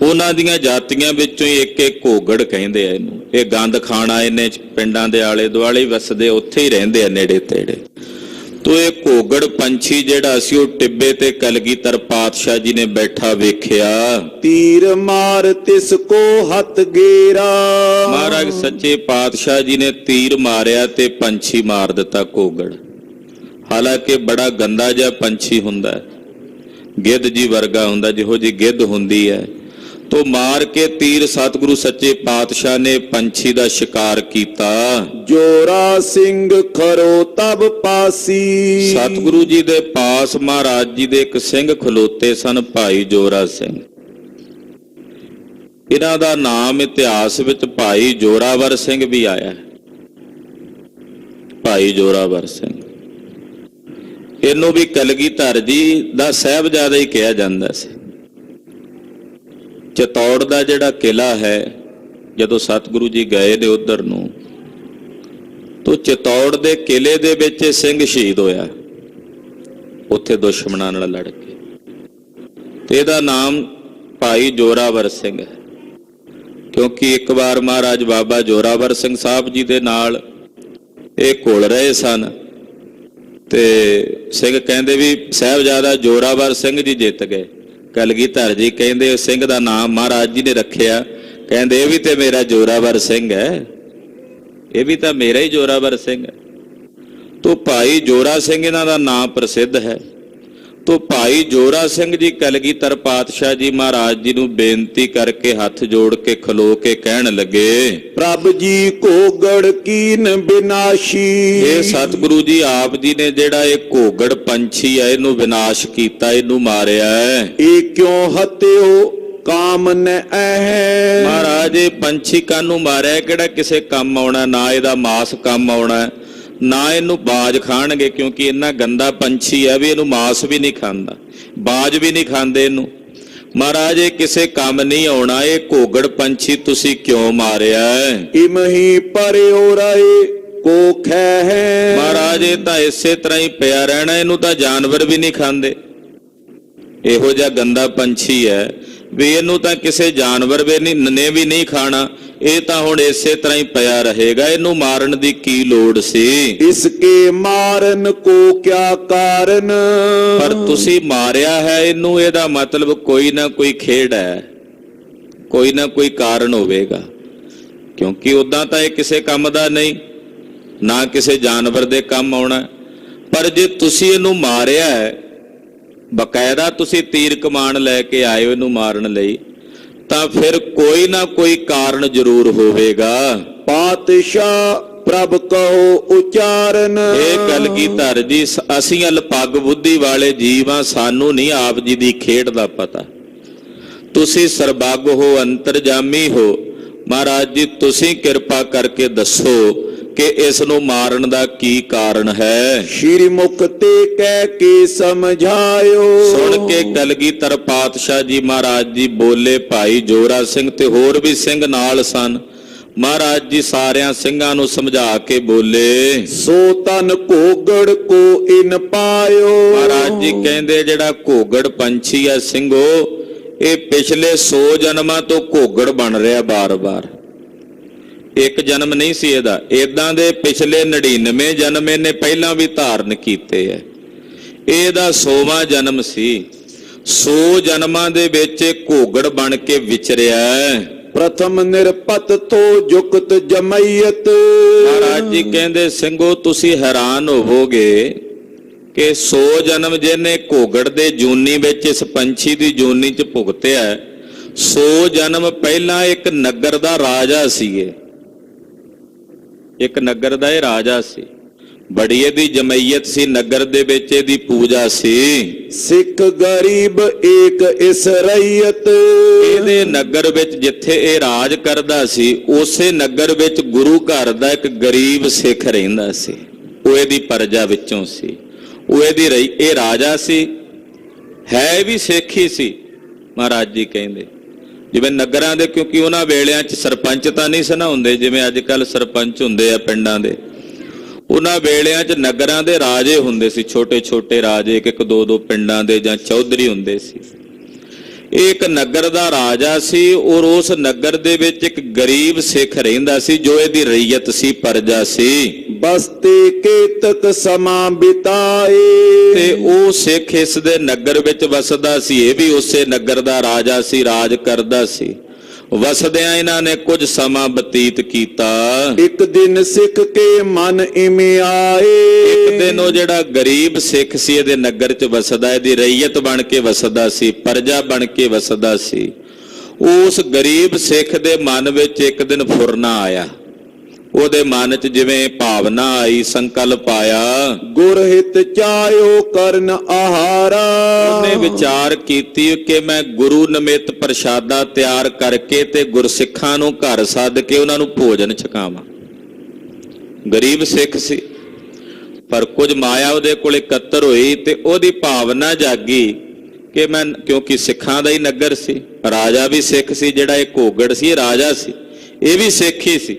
S2: ਉਹਨਾਂ ਦੀਆਂ ਜਾਤੀਆਂ ਵਿੱਚੋਂ ਹੀ ਇੱਕ ਘੋਗੜ ਕਹਿੰਦੇ ਆ ਇਹਨੂੰ। ਇਹ ਗੰਦ ਖਾਣ ਆਏ ਨੇ, ਪਿੰਡਾਂ ਦੇ ਆਲੇ ਦੁਆਲੇ ਵਸਦੇ, ਉੱਥੇ ਹੀ ਰਹਿੰਦੇ ਆ ਨੇੜੇ ਤੇੜੇ। ਤੋ ਇਹ ਘੋਗੜ ਪੰਛੀ ਜਿਹੜਾ ਸੀ ਉਹ ਟਿੱਬੇ ਤੇ ਕਲਗੀਧਰ ਪਾਤਸ਼ਾਹ ਜੀ ਨੇ ਬੈਠਾ ਵੇਖਿਆ।
S1: ਤੀਰ ਮਾਰ ਤਿਸ ਕੋ ਹੱਥ ਗੇਰਾ।
S2: ਮਹਾਰਾਜ ਸੱਚੇ ਪਾਤਸ਼ਾਹ ਜੀ ਨੇ ਤੀਰ ਮਾਰਿਆ ਤੇ ਪੰਛੀ ਮਾਰ ਦਿੱਤਾ ਘੋਗੜ। ਹਾਲਾਂਕਿ ਬੜਾ ਗੰਦਾ ਜਿਹਾ ਪੰਛੀ ਹੁੰਦਾ, ਗਿੱਧ ਜੀ ਵਰਗਾ ਹੁੰਦਾ, ਜਿਹੋ ਜੀ ਗਿੱਧ ਹੁੰਦੀ ਹੈ। ਤੋ ਮਾਰ ਕੇ ਤੀਰ ਸਤਿਗੁਰੂ ਸੱਚੇ ਪਾਤਸ਼ਾਹ ਨੇ ਪੰਛੀ ਦਾ ਸ਼ਿਕਾਰ ਕੀਤਾ।
S1: ਜੋਰਾ ਸਿੰਘ ਖਰੋ ਤਬ ਪਾਸੀ।
S2: ਸਤਿਗੁਰੂ ਜੀ ਦੇ ਪਾਸ ਮਹਾਰਾਜ ਜੀ ਦੇ ਇੱਕ ਸਿੰਘ ਖਲੋਤੇ ਸਨ, ਭਾਈ ਜੋਰਾ ਸਿੰਘ। ਇਹਨਾਂ ਦਾ ਨਾਮ ਇਤਿਹਾਸ ਵਿੱਚ ਭਾਈ ਜੋਰਾਵਰ ਸਿੰਘ ਵੀ ਆਇਆ ਹੈ। ਭਾਈ ਜੋਰਾਵਰ ਸਿੰਘ, ਇਹਨੂੰ ਵੀ ਕਲਗੀਧਰ ਜੀ ਦਾ ਸਾਹਿਬਜ਼ਾਦਾ ਹੀ ਕਿਹਾ ਜਾਂਦਾ ਸੀ। ਚਤੌੜ ਦਾ ਜਿਹੜਾ ਕਿਲਾ ਹੈ, ਜਦੋਂ ਸਤਿਗੁਰੂ ਜੀ ਗਏ ਨੇ ਉਧਰ ਨੂੰ, ਤੋ ਚਤੌੜ ਦੇ ਕਿਲੇ ਦੇ ਵਿੱਚ ਸਿੰਘ ਸ਼ਹੀਦ ਹੋਇਆ, ਉੱਥੇ ਦੁਸ਼ਮਣਾਂ ਨਾਲ ਲੜ ਕੇ। ਤੇ ਇਹਦਾ ਨਾਮ ਭਾਈ ਜੋਰਾਵਰ ਸਿੰਘ ਹੈ, ਕਿਉਂਕਿ ਇੱਕ ਵਾਰ ਮਹਾਰਾਜ ਬਾਬਾ ਜੋਰਾਵਰ ਸਿੰਘ ਸਾਹਿਬ ਜੀ ਦੇ ਨਾਲ ਇਹ ਘੁਲ ਰਹੇ ਸਨ ਤੇ ਸਿੰਘ ਕਹਿੰਦੇ ਵੀ ਸਾਹਿਬਜ਼ਾਦਾ ਜੋਰਾਵਰ ਸਿੰਘ ਜੀ ਜਿੱਤ ਗਏ। ਕਲਗੀਧਰ ਜੀ ਕਹਿੰਦੇ ਸਿੰਘ ਦਾ ਨਾਮ ਮਹਾਰਾਜ ਜੀ ਨੇ ਰੱਖਿਆ, ਕਹਿੰਦੇ ਇਹ ਵੀ ਤੇ ਮੇਰਾ ਜੋਰਾਵਰ ਸਿੰਘ ਹੈ, ਇਹ ਵੀ ਤਾਂ ਮੇਰਾ ਹੀ ਜੋਰਾਵਰ ਸਿੰਘ ਹੈ। ਤੋ ਭਾਈ ਜੋਰਾ ਸਿੰਘ ਇਹਨਾਂ ਦਾ ਨਾਮ ਪ੍ਰਸਿੱਧ ਹੈ। ਤੋ ਭਾਈ ਜੋਰਾ ਸਿੰਘ ਜੀ ਕਲਗੀਧਰ ਪਾਤਸ਼ਾਹ ਜੀ ਮਹਾਰਾਜ ਜੀ ਨੂੰ ਬੇਨਤੀ ਕਰਕੇ ਹੱਥ ਜੋੜ ਕੇ ਖਲੋ ਕੇ ਕਹਿਣ ਲੱਗੇ,
S1: ਪ੍ਰਭ ਜੀ ਘੋਗੜ ਕੀਨ ਬਿਨਾਸ਼ੀ।
S2: ਇਹ ਸਤਿਗੁਰੂ ਜੀ ਆਪ ਜੀ ਨੇ ਜਿਹੜਾ ਇਹ ਘੋਗੜ ਪੰਛੀ ਹੈ ਇਹਨੂੰ ਵਿਨਾਸ਼ ਕੀਤਾ, ਇਹਨੂੰ ਮਾਰਿਆ ਹੈ।
S1: ਇਹ ਕਿਉਂ ਹਤਿਓ ਕਾਮ ਨ ਐ।
S2: ਮਹਾਰਾਜ ਇਹ ਪੰਛੀ ਕਾਹਨੂੰ ਮਾਰਿਆ? ਕਿਹੜਾ ਕਿਸੇ ਕੰਮ ਆਉਣਾ? ਨਾ ਇਹਦਾ ਮਾਸ ਕੰਮ ਆਉਣਾ, ਨਾ ਇਹਨੂੰ ਬਾਜ ਖਾਣਗੇ, ਕਿਉਂਕਿ ਇੰਨਾ ਗੰਦਾ ਪੰਛੀ ਹੈ ਵੀ ਇਹਨੂੰ ਮਾਸ ਵੀ ਨਹੀਂ ਖਾਂਦਾ, ਬਾਜ ਵੀ ਨਹੀਂ ਖਾਂਦੇ ਇਹਨੂੰ। ਮਹਾਰਾਜ ਇਹ ਕਿਸੇ ਕੰਮ ਨਹੀਂ ਆਉਣਾ, ਇਹ ਘੋਗੜ ਪੰਛੀ ਤੁਸੀਂ ਕਿਉਂ ਮਾਰਿਆ?
S1: ਇਮਹੀ ਪਰਿਓ ਰਹੇ ਕੋ ਖੈ ਹੈ।
S2: ਮਹਾਰਾਜ ਇਹ ਤਾਂ ਇਸੇ ਤਰ੍ਹਾਂ ਹੀ ਪਿਆ ਰਹਿਣਾ, ਇਹਨੂੰ ਤਾਂ ਜਾਨਵਰ ਵੀ ਨਹੀਂ ਖਾਂਦੇ। ਇਹੋ ਜਿਹਾ ਗੰਦਾ ਪੰਛੀ ਹੈ ਵੀ ਇਹਨੂੰ ਤਾਂ ਕਿਸੇ ਜਾਨਵਰ ਨੇ ਵੀ ਨਹੀਂ ਖਾਣਾ, ਇਹ ਤਾਂ ਹੁਣ ਇਸੇ ਤਰ੍ਹਾਂ ਹੀ ਪਿਆ ਰਹੇਗਾ, ਇਹਨੂੰ ਮਾਰਨ ਦੀ ਕੀ ਲੋੜ ਸੀ?
S1: ਇਸਕੇ ਮਾਰਨ ਕੋ ਕਿਆ ਕਾਰਨ।
S2: ਪਰ ਤੁਸੀਂ ਮਾਰਿਆ ਹੈ ਇਹਨੂੰ, ਇਹਦਾ ਮਤਲਬ ਕੋਈ ਨਾ ਕੋਈ ਖੇਡ ਹੈ, ਕੋਈ ਨਾ ਕੋਈ ਕਾਰਨ ਹੋਵੇਗਾ, ਕਿਉਂਕਿ ਉਦਾਂ ਤਾਂ ਇਹ ਕਿਸੇ ਕੰਮ ਦਾ ਨਹੀਂ, ਨਾ ਕਿਸੇ ਜਾਨਵਰ ਦੇ ਕੰਮ ਆਉਣਾ। ਪਰ ਜੇ ਤੁਸੀਂ ਇਹਨੂੰ ਮਾਰਿਆ ਹੈ, ਬਕਾਇਦਾ ਤੁਸੀਂ ਤੀਰ ਕਮਾਨ ਲੈ ਕੇ ਆਏ ਹੋ ਇਹਨੂੰ ਮਾਰਨ ਲਈ, ਤਾਂ ਫਿਰ ਕੋਈ ਨਾ ਕੋਈ ਕਾਰਨ ਜ਼ਰੂਰ ਹੋਵੇਗਾ।
S1: ਪਾਤਸ਼ਾਹ ਪ੍ਰਭ ਕਹੋ ਉਚਾਰਨ।
S2: ਇਹ ਕਲਗੀਧਰ ਜੀ, ਅਸੀਂ ਅਲਪੱਗ ਬੁੱਧੀ ਵਾਲੇ ਜੀਵ ਹਾਂ, ਸਾਨੂੰ ਨਹੀਂ ਆਪ ਜੀ ਦੀ ਖੇਡ ਦਾ ਪਤਾ। ਤੁਸੀਂ ਸਰਬੱਗ ਹੋ, ਅੰਤਰਜਾਮੀ ਹੋ। ਮਹਾਰਾਜ ਜੀ ਤੁਸੀਂ ਕਿਰਪਾ ਕਰਕੇ ਦੱਸੋ ਕਿ ਇਸ ਨੂੰ ਮਾਰਨ ਦਾ ਕੀ ਕਾਰਨ ਹੈ?
S1: ਸ਼੍ਰੀ ਮੁਖ ਤੇ ਕਹਿ ਕੇ ਸਮਝਾਇਓ।
S2: ਸੁਣ ਕੇ ਕਲਗੀਧਰ ਪਾਤਸ਼ਾਹ ਜੀ ਮਹਾਰਾਜ ਜੀ ਬੋਲੇ। ਭਾਈ ਜੋਰਾ ਸਿੰਘ ਤੇ ਹੋਰ ਵੀ ਸਿੰਘ ਨਾਲ ਸਨ। ਮਹਾਰਾਜ ਜੀ ਸਾਰਿਆਂ ਸਿੰਘਾਂ ਨੂੰ ਸਮਝਾ ਕੇ ਬੋਲੇ,
S1: ਸੋ ਤਨ ਘੋਗੜ ਕੋ ਇਨ ਪਾਇਓ।
S2: ਮਹਾਰਾਜ ਜੀ ਕਹਿੰਦੇ ਜਿਹੜਾ ਘੋਗੜ ਪੰਛੀ ਹੈ ਸਿੰਘੋ, ਇਹ ਪਿਛਲੇ 100 ਜਨਮਾਂ ਤੋਂ ਘੋਗੜ ਬਣ ਰਿਹਾ ਬਾਰ-ਬਾਰ। ਇੱਕ ਜਨਮ ਨਹੀਂ ਸੀ ਇਹਦਾ, ਏਦਾਂ ਦੇ ਪਿਛਲੇ 99 ਜਨਮ ਇਹਨੇ ਪਹਿਲਾਂ ਵੀ ਧਾਰਨ ਕੀਤੇ ਹੈ। ਇਹਦਾ 100ਵਾਂ ਜਨਮ ਸੀ। 100 ਜਨਮਾਂ ਦੇ ਵਿੱਚ ਘੋਗੜ ਬਣ ਕੇ ਵਿਚਰਿਆ।
S1: ਪ੍ਰਥਮ ਨਿਰਪਤ ਤੋ ਜੁਗਤ ਜਮਈਤ।
S2: ਮਹਾਰਾਜ ਜੀ ਕਹਿੰਦੇ ਸਿੰਘੋ ਤੁਸੀਂ ਹੈਰਾਨ ਹੋਵੋਗੇ ਕਿ 100 ਜਨਮ ਜਿਹਨੇ ਘੋਗੜ ਦੇ ਜੂਨੀ ਵਿੱਚ ਇਸ ਪੰਛੀ ਦੀ ਜੂਨੀ ਚ ਭੁਗਤਿਆ, 100 ਜਨਮ ਪਹਿਲਾਂ ਇੱਕ ਨਗਰ ਦਾ ਰਾਜਾ ਸੀ। ਇੱਕ ਨਗਰ ਦਾ ਇਹ ਰਾਜਾ ਸੀ, ਬੜੀ ਇਹਦੀ ਜਮਈਅਤ ਸੀ, ਨਗਰ ਦੇ ਵਿੱਚ ਇਹਦੀ ਪੂਜਾ ਸੀ।
S1: ਸਿੱਖ ਗਰੀਬ ਏਕ ਇਸ ਰਈਅਤ।
S2: ਇਹਦੇ ਨਗਰ ਵਿੱਚ ਜਿੱਥੇ ਇਹ ਰਾਜ ਕਰਦਾ ਸੀ, ਉਸੇ ਨਗਰ ਵਿੱਚ ਗੁਰੂ ਘਰ ਦਾ ਇੱਕ ਗਰੀਬ ਸਿੱਖ ਰਹਿੰਦਾ ਸੀ। ਉਹ ਇਹਦੀ ਪਰਜਾ ਵਿੱਚੋਂ ਸੀ, ਉਹ ਇਹਦੀ ਇਹ ਰਾਜਾ ਸੀ, ਹੈ ਵੀ ਸਿੱਖ ਹੀ ਸੀ। ਮਹਾਰਾਜ ਜੀ ਕਹਿੰਦੇ ਜਿਵੇਂ ਨਗਰਾਂ ਦੇ, ਕਿਉਂਕਿ ਉਹਨਾਂ ਵੇਲਿਆਂ 'ਚ ਸਰਪੰਚ ਤਾਂ ਨਹੀਂ ਸੀ ਨਾ ਹੁੰਦੇ ਜਿਵੇਂ ਅੱਜ ਕੱਲ੍ਹ ਸਰਪੰਚ ਹੁੰਦੇ ਆ ਪਿੰਡਾਂ ਦੇ। ਉਹਨਾਂ ਵੇਲਿਆਂ 'ਚ ਨਗਰਾਂ ਦੇ ਰਾਜੇ ਹੁੰਦੇ ਸੀ, ਛੋਟੇ ਛੋਟੇ ਰਾਜੇ, ਇੱਕ ਦੋ ਦੋ ਪਿੰਡਾਂ ਦੇ ਜਾਂ ਚੌਧਰੀ ਹੁੰਦੇ ਸੀ। ਇਹ ਇੱਕ ਨਗਰ ਦਾ ਰਾਜਾ ਸੀ ਔਰ ਉਸ ਨਗਰ ਦੇ ਵਿੱਚ ਇੱਕ ਗਰੀਬ ਸਿੱਖ ਰਹਿੰਦਾ ਸੀ ਜੋ ਇਹਦੀ ਰਈਅਤ ਸੀ, ਪਰਜਾ ਸੀ।
S1: ਬਸਤੇ ਕੇਤਕ ਸਮਾਂ ਬਿਤਾਏ।
S2: ਤੇ ਉਹ ਸਿੱਖ ਇਸ ਦੇ ਨਗਰ ਵਿੱਚ ਵਸਦਾ ਸੀ, ਇਹ ਵੀ ਉਸੇ ਨਗਰ ਦਾ ਰਾਜਾ ਸੀ, ਰਾਜ ਕਰਦਾ ਸੀ। ਵਸਦਿਆਂ ਇਹਨਾਂ ਨੇ ਕੁਝ ਸਮਾਂ ਬਤੀਤ ਕੀਤਾ।
S1: ਇੱਕ ਦਿਨ ਸਿੱਖ ਕੇ ਮਨ ਇਵੇਂ ਆਏ।
S2: ਇੱਕ ਦਿਨ ਉਹ ਜਿਹੜਾ ਗਰੀਬ ਸਿੱਖ ਸੀ ਇਹਦੇ ਨਗਰ 'ਚ ਵਸਦਾ, ਇਹਦੀ ਰਈਅਤ ਬਣ ਕੇ ਵਸਦਾ ਸੀ, ਪਰਜਾ ਬਣ ਕੇ ਵਸਦਾ ਸੀ। ਉਸ ਗਰੀਬ ਸਿੱਖ ਦੇ ਮਨ ਵਿੱਚ ਇੱਕ ਦਿਨ ਫੁਰਨਾ ਆਇਆ। ਉਹਦੇ ਮਨ 'ਚ ਜਿਵੇਂ ਭਾਵਨਾ ਆਈ, ਸੰਕਲਪ ਆਇਆ,
S1: ਗੁਰਹਿਤ ਚਾਹਿਓ ਕਰਨ ਆਹਾਰਾ।
S2: ਉਹਨੇ ਵਿਚਾਰ ਕੀਤੀ ਕਿ ਮੈਂ ਗੁਰੂ ਨਿਮਿਤ ਪ੍ਰਸ਼ਾਦਾ ਤਿਆਰ ਕਰਕੇ ਤੇ ਗੁਰਸਿੱਖਾਂ ਨੂੰ ਘਰ ਸੱਦ ਕੇ ਉਹਨਾਂ ਨੂੰ ਭੋਜਨ ਛਕਾਵਾਂ। ਗਰੀਬ ਸਿੱਖ ਸੀ ਪਰ ਕੁਝ ਮਾਇਆ ਉਹਦੇ ਕੋਲ ਇਕੱਤਰ ਹੋਈ ਤੇ ਉਹਦੀ ਭਾਵਨਾ ਜਾਗੀ ਕਿ ਮੈਂ, ਕਿਉਂਕਿ ਸਿੱਖਾਂ ਦਾ ਹੀ ਨਗਰ ਸੀ, ਰਾਜਾ ਵੀ ਸਿੱਖ ਸੀ, ਜਿਹੜਾ ਇਹ ਘੋਗੜ ਸੀ ਇਹ ਰਾਜਾ ਸੀ, ਇਹ ਵੀ ਸਿੱਖ ਹੀ ਸੀ।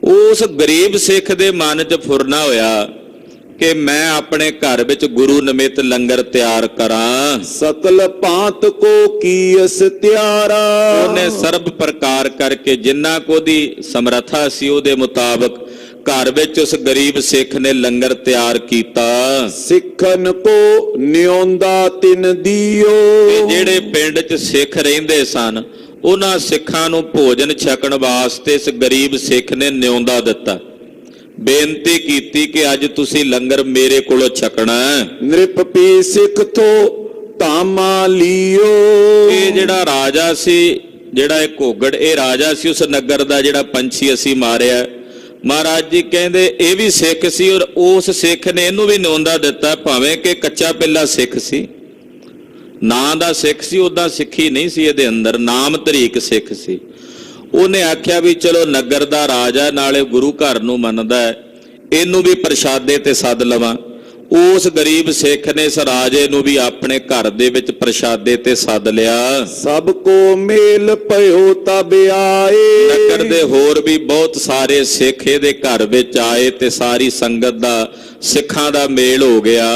S2: ਉਸ ਗਰੀਬ ਸਿੱਖ ਦੇ ਮਨ 'ਚ ਫੁਰਨਾ ਹੋਇਆ ਕਿ ਮੈਂ ਆਪਣੇ ਘਰ ਵਿੱਚ ਗੁਰੂ ਨਿਮਿਤ ਲੰਗਰ ਤਿਆਰ ਕਰਾਂ।
S1: ਸਕਲ ਭਾਂਤ ਕੋ ਕੀਸ ਤਿਆਰਾ।
S2: ਉਹਨੇ ਸਰਬ ਪ੍ਰਕਾਰ ਕਰਕੇ ਜਿੰਨਾ ਕੋ ਦੀ ਸਮਰੱਥਾ ਸੀ ਉਹਦੇ ਮੁਤਾਬਕ ਘਰ ਵਿੱਚ ਉਸ ਗਰੀਬ ਸਿੱਖ ਨੇ ਲੰਗਰ ਤਿਆਰ ਕੀਤਾ।
S1: ਸਿੱਖਨ ਕੋ ਨਿਉਂਦਾ ਤਿਨ ਦਿਓ।
S2: ਜਿਹੜੇ ਪਿੰਡ 'ਚ ਸਿੱਖ ਰਹਿੰਦੇ ਸਨ ਉਹਨਾਂ ਸਿੱਖਾਂ ਨੂੰ ਭੋਜਨ ਛਕਣ ਵਾਸਤੇ ਇਸ ਗਰੀਬ ਸਿੱਖ ਨੇ ਨਿਉਂਦਾ ਦਿੱਤਾ, ਬੇਨਤੀ ਕੀਤੀ ਕਿ ਅੱਜ ਤੁਸੀਂ ਲੰਗਰ ਮੇਰੇ ਕੋਲੋਂ ਛਕਣਾ ਹੈ।
S1: ਨਿਰਪ ਪੀ ਸਿੱਖ ਥੋ ਧਾਮਾ ਲਿਓ।
S2: ਇਹ ਜਿਹੜਾ ਰਾਜਾ ਸੀ, ਜਿਹੜਾ ਇਹ ਘੋਗੜ, ਇਹ ਰਾਜਾ ਸੀ ਉਸ ਨਗਰ ਦਾ ਜਿਹੜਾ ਪੰਛੀ ਅਸੀਂ ਮਾਰਿਆ। ਮਹਾਰਾਜ ਜੀ ਕਹਿੰਦੇ ਇਹ ਵੀ ਸਿੱਖ ਸੀ ਔਰ ਉਸ ਸਿੱਖ ਨੇ ਇਹਨੂੰ ਵੀ ਨਿਉਂਦਾ ਦਿੱਤਾ, ਭਾਵੇਂ ਕਿ ਕੱਚਾ ਪਿੱਲਾ ਸਿੱਖ ਸੀ, ਨਾਂ ਦਾ ਸਿੱਖ ਸੀ, ਉਦਾਂ ਸਿੱਖੀ ਨਹੀਂ ਸੀ ਇਹਦੇ ਅੰਦਰ, ਨਾਮ ਧਰੀਕ ਸਿੱਖ ਸੀ। ਉਹਨੇ ਆਖਿਆ ਵੀ ਚਲੋ ਨਗਰ ਦਾ ਰਾਜਾ ਨਾਲੇ ਗੁਰੂ ਘਰ ਨੂੰ ਮੰਨਦਾ ਹੈ, ਇਹਨੂੰ ਵੀ ਪ੍ਰਸ਼ਾਦੇ ਤੇ ਸੱਦ ਲਵਾਂ। ਉਸ ਗਰੀਬ ਸਿੱਖ ਨੇ ਇਸ ਰਾਜੇ ਨੂੰ ਵੀ ਆਪਣੇ ਘਰ ਦੇ ਵਿੱਚ ਪ੍ਰਸ਼ਾਦੇ ਤੇ ਸੱਦ ਲਿਆ।
S1: ਸਭ ਕੋ ਮੇਲ ਭਇਓ ਤਬ ਆਏ।
S2: ਨਗਰ ਦੇ ਹੋਰ ਵੀ ਬਹੁਤ ਸਾਰੇ ਸਿੱਖ ਇਹਦੇ ਘਰ ਵਿੱਚ ਆਏ ਤੇ ਸਾਰੀ ਸੰਗਤ ਦਾ, ਸਿੱਖਾਂ ਦਾ ਮੇਲ ਹੋ ਗਿਆ।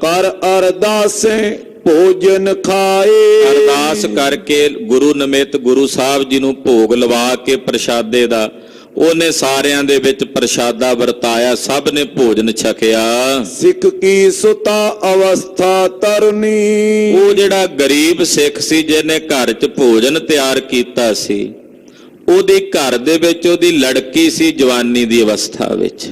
S1: ਕਰ ਅਰਦਾਸੇ ਭੋਜਨ ਖਾਏ।
S2: ਅਰਦਾਸ ਕਰਕੇ ਗੁਰੂ ਨਿਮਿਤ ਗੁਰੂ ਸਾਹਿਬ ਜੀ ਨੂੰ ਭੋਗ ਲਵਾ ਕੇ ਪ੍ਰਸ਼ਾਦੇ ਦਾ ਉਹਨੇ ਸਾਰਿਆਂ ਦੇ ਵਿੱਚ ਪ੍ਰਸ਼ਾਦਾ ਵਰਤਾਇਆ, ਸਭ ਨੇ ਭੋਜਨ ਛਕਿਆ।
S1: ਸਿੱਖ ਕੀ ਸੁਤਾ ਅਵਸਥਾ ਤਰਨੀ।
S2: ਉਹ ਜਿਹੜਾ ਗਰੀਬ ਸਿੱਖ ਸੀ ਜਿਹਨੇ ਘਰ 'ਚ ਭੋਜਨ ਤਿਆਰ ਕੀਤਾ ਸੀ, ਉਹਦੀ ਘਰ ਦੇ ਵਿੱਚ ਉਹਦੀ ਲੜਕੀ ਸੀ ਜਵਾਨੀ ਦੀ ਅਵਸਥਾ ਵਿੱਚ,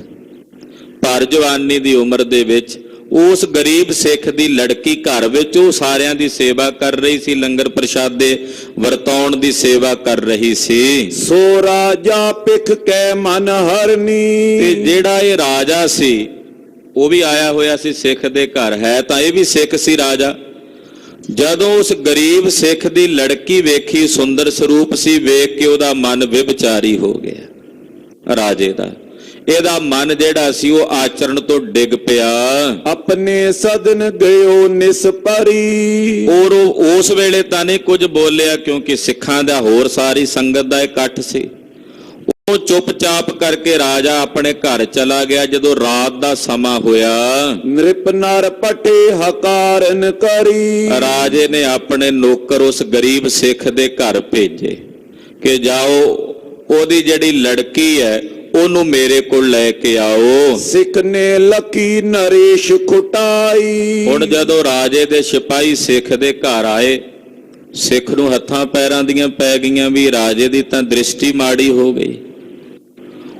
S2: ਭਰ ਜਵਾਨੀ ਦੀ ਉਮਰ ਦੇ ਵਿੱਚ। ਉਸ ਗਰੀਬ ਸਿੱਖ ਦੀ ਲੜਕੀ ਘਰ ਵਿੱਚ ਉਹ ਸਾਰਿਆਂ ਦੀ ਸੇਵਾ ਕਰ ਰਹੀ ਸੀ, ਲੰਗਰ ਪ੍ਰਸ਼ਾਦੇ ਵਰਤਾਉਣ ਦੀ ਸੇਵਾ ਕਰ ਰਹੀ ਸੀ।
S1: ਸੋ ਰਾਜਾ ਪਿਖ ਕੈ ਮਨ ਹਰਨੀ।
S2: ਤੇ ਜਿਹੜਾ ਇਹ ਰਾਜਾ ਸੀ ਉਹ ਵੀ ਆਇਆ ਹੋਇਆ ਸੀ ਸਿੱਖ ਦੇ ਘਰ, ਹੈ ਤਾਂ ਇਹ ਵੀ ਸਿੱਖ ਸੀ ਰਾਜਾ। ਜਦੋਂ ਉਸ ਗਰੀਬ ਸਿੱਖ ਦੀ ਲੜਕੀ ਵੇਖੀ, ਸੁੰਦਰ ਸਰੂਪ ਸੀ, ਵੇਖ ਕੇ ਉਹਦਾ ਮਨ ਵਿਭਚਾਰੀ ਹੋ ਗਿਆ ਰਾਜੇ ਦਾ। ਇਹਦਾ ਮਨ ਜਿਹੜਾ ਸੀ ਉਹ ਆਚਰਣ ਤੋਂ ਡਿੱਗ ਪਿਆ।
S1: ਆਪਣੇ ਸਦਨ ਗਇਓ ਨਿਸਪਰੀ।
S2: ਔਰ ਉਸ ਵੇਲੇ ਤਾਂ ਨਹੀਂ ਕੁਝ ਬੋਲਿਆ ਕਿਉਂਕਿ ਸਿੱਖਾਂ ਦਾ ਹੋਰ ਸਾਰੀ ਸੰਗਤ ਦਾ ਇਕੱਠ ਸੀ। ਉਹ ਚੁੱਪਚਾਪ ਕਰਕੇ ਰਾਜਾ ਆਪਣੇ ਘਰ ਚਲਾ ਗਿਆ। ਜਦੋਂ ਰਾਤ ਦਾ ਸਮਾਂ ਹੋਇਆ,
S1: ਨਿਰਪ ਨਰ ਪਟੇ ਹਕਾਰਨ ਕਰੀ।
S2: ਰਾਜੇ ਨੇ ਆਪਣੇ ਨੌਕਰ ਉਸ ਗਰੀਬ ਸਿੱਖ ਦੇ ਘਰ ਭੇਜੇ ਕਿ ਜਾਓ ਉਹਦੀ ਜਿਹੜੀ ਲੜਕੀ ਹੈ ਉਹਨੂੰ ਮੇਰੇ ਕੋਲ ਲੈ ਕੇ ਆਓ।
S1: ਸਿੱਖ ਨੇ ਲਕੀ ਨਰੇਸ਼ ਖੁਟਾਈ।
S2: ਹੁਣ ਜਦੋਂ ਰਾਜੇ ਦੇ ਸਿਪਾਹੀ ਸਿੱਖ ਦੇ ਘਰ ਆਏ, ਸਿੱਖ ਨੂੰ ਹੱਥਾਂ ਪੈਰਾਂ ਦੀਆਂ ਪੈ ਗਈਆਂ ਵੀ ਰਾਜੇ ਦੀ ਤਾਂ ਦ੍ਰਿਸ਼ਟੀ ਮਾੜੀ ਹੋ ਗਈ।